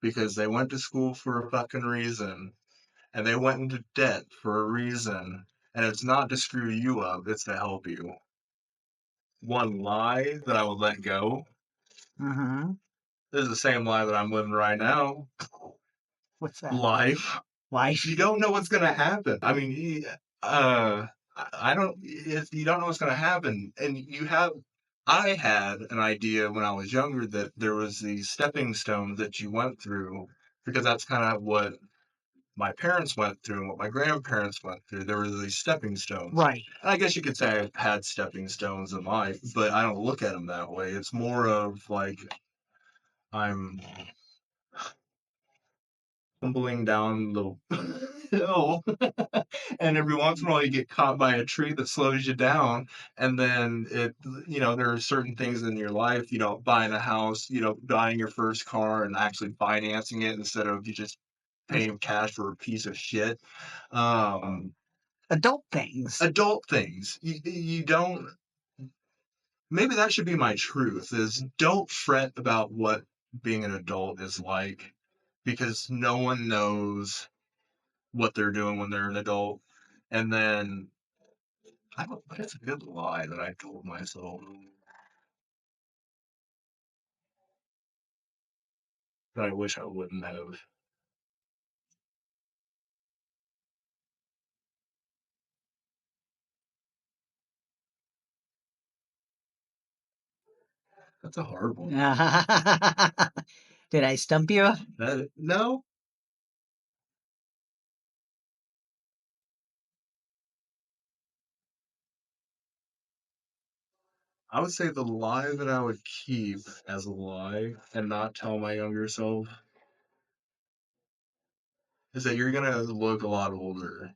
Because they went to school for a fucking reason, and they went into debt for a reason, and it's not to screw you up, it's to help you. One lie that I would let go is the same lie that I'm living right now. What's that? Life. Life. You don't know what's gonna happen. I mean, I don't. You don't know what's gonna happen, and I had an idea when I was younger that there was these stepping stones that you went through, because that's kind of what my parents went through and what my grandparents went through. There were these stepping stones. Right. And I guess you could say I've had stepping stones in life, but I don't look at them that way. It's more of like I'm tumbling down the hill, and every once in a while you get caught by a tree that slows you down, and then there are certain things in your life, buying a house, buying your first car and actually financing it instead of you just paying cash for a piece of shit. Adult things. You don't. Maybe that should be my truth: is don't fret about what being an adult is like, because no one knows what they're doing when they're an adult. And then it's a good lie that I told myself that I wish I wouldn't have. That's a hard one. Did I stump you? No, I would say the lie that I would keep as a lie and not tell my younger self is that you're gonna look a lot older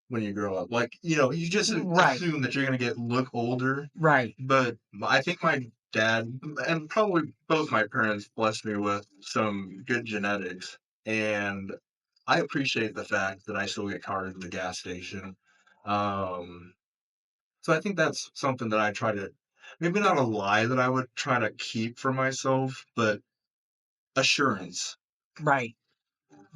when you grow up. Like, you just Right. assume that you're gonna look older. Right. But I think my dad and probably both my parents blessed me with some good genetics, and I appreciate the fact that I still get carded at the gas station. Um, so I think that's something that I try to, maybe not a lie that I would try to keep for myself, but assurance Right.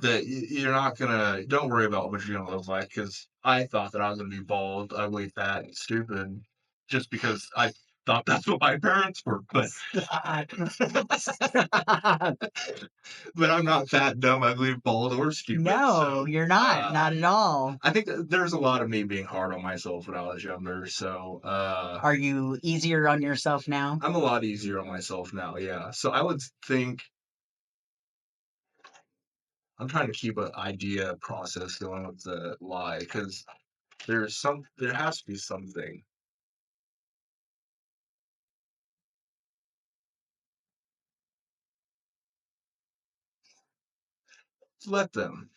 that you're not gonna, don't worry about what you're gonna look like, because I thought that I was gonna be bald, ugly, fat, and stupid just because I thought that's what my parents were. But but I'm not fat, dumb, ugly, bald, or stupid. No, So you're not. Not at all. I think there's a lot of me being hard on myself when I was younger. So Are you easier on yourself now? I'm a lot easier on myself now. Yeah. So I would think I'm trying to keep an idea process going with the lie, because there has to be something. Let them.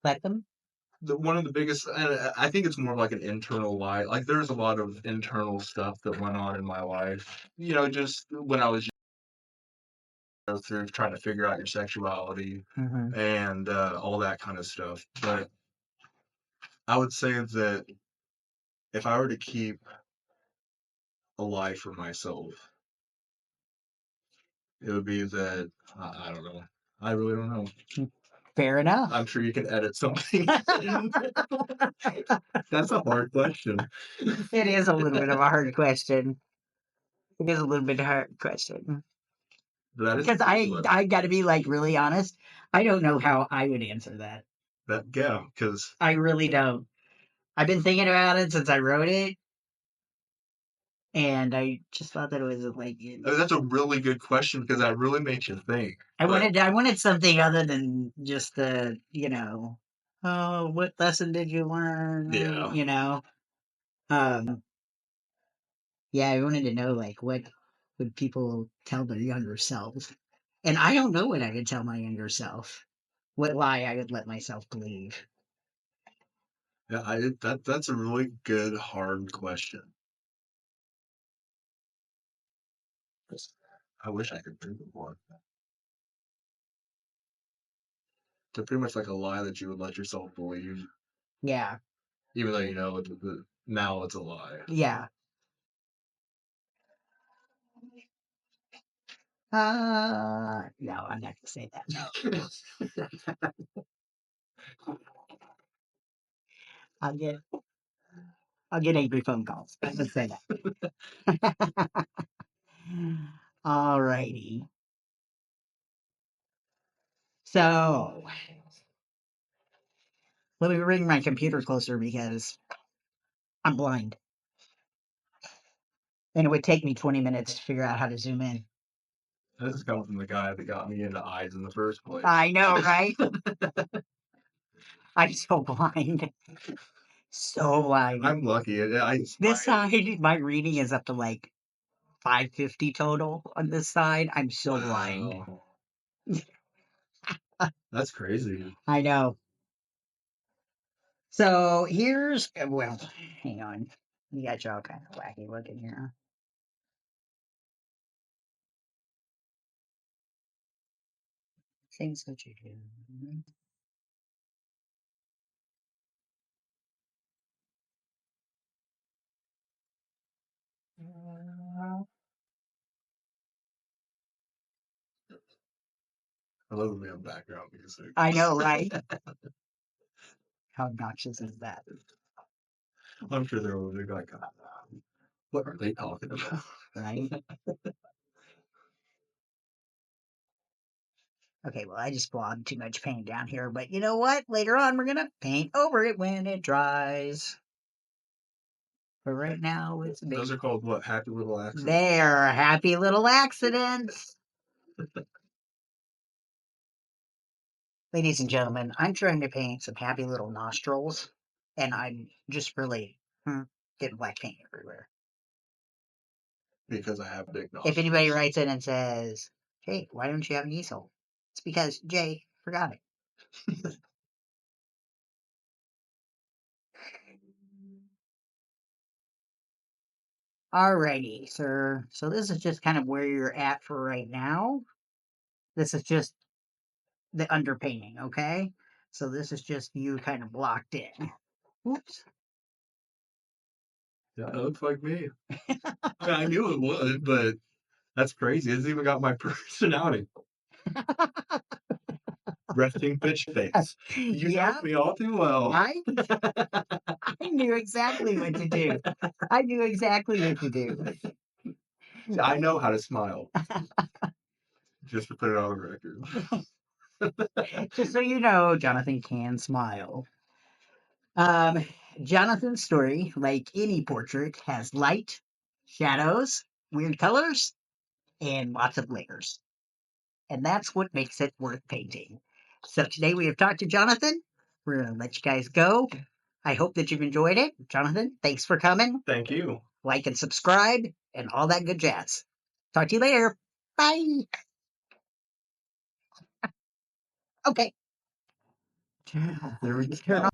Let them? One of the biggest, and I think it's more of like an internal lie. Like, there's a lot of internal stuff that went on in my life. Just when I was through trying to figure out your sexuality Mm-hmm. and all that kind of stuff. But I would say that if I were to keep a lie for myself, it would be that I don't know. I really don't know. Fair enough. I'm sure you can edit something. That's a hard question. It is a little bit of a hard question. It is a little bit hard question. That is Because I got to be like really honest. I don't know how I would answer that. yeah, because I really don't. I've been thinking about it since I wrote it, and I just thought that it was like that's a really good question, because that really makes you think. But I wanted something other than just oh, what lesson did you learn? yeah, Um, yeah, I wanted to know like what would people tell their younger selves, and I don't know what I would tell my younger self. What lie I would let myself believe. yeah, that's a really good hard question. I wish I could think of one. So pretty much like a lie that you would let yourself believe, Yeah, even though now it's a lie. yeah. No, I'm not gonna say that. I'll get I'll get angry phone calls. I'm gonna say that. All righty. So let me bring my computer closer because I'm blind. And it would take me 20 minutes to figure out how to zoom in. This is coming from the guy that got me into eyes in the first place. I know, right? I'm so blind. So blind. I'm lucky. This side, my reading is up to like 550 total on this side. I'm so blind. Wow. That's crazy. I know. So here's, well, hang on. You got you all kind of wacky looking here. Things that you do. I love when we have background music. I know, right? How obnoxious is that? I'm sure they're like, what are they talking about? Right? Okay, well, I just blobbed too much paint down here, but you know what? Later on, we're gonna paint over it when it dries. But right now, it's a big... Those are called what? Happy little accidents? They're happy little accidents. Ladies and gentlemen, I'm trying to paint some happy little nostrils, and I'm just really getting black paint everywhere. Because I have big nostrils. If anybody writes in and says, "Hey, why don't you have an easel?" It's because Jay forgot it. Alrighty, sir. So this is just kind of where you're at for right now. This is just the underpainting, okay? So this is just you kind of blocked in. Oops. Yeah, it looks like me. I knew it would, but that's crazy. It's even got my personality. Resting bitch face. You know me all too well. I knew exactly what to do. I knew exactly what to do. I know how to smile. Just to put it on the record. Just so you know, Jonathan can smile. Jonathan's story, like any portrait, has light, shadows, weird colors, and lots of layers. And that's what makes it worth painting. So today we have talked to Jonathan. We're going to let you guys go. I hope that you've enjoyed it. Jonathan, thanks for coming. Thank you. Like and subscribe and all that good jazz. Talk to you later. Bye. Okay. There we go.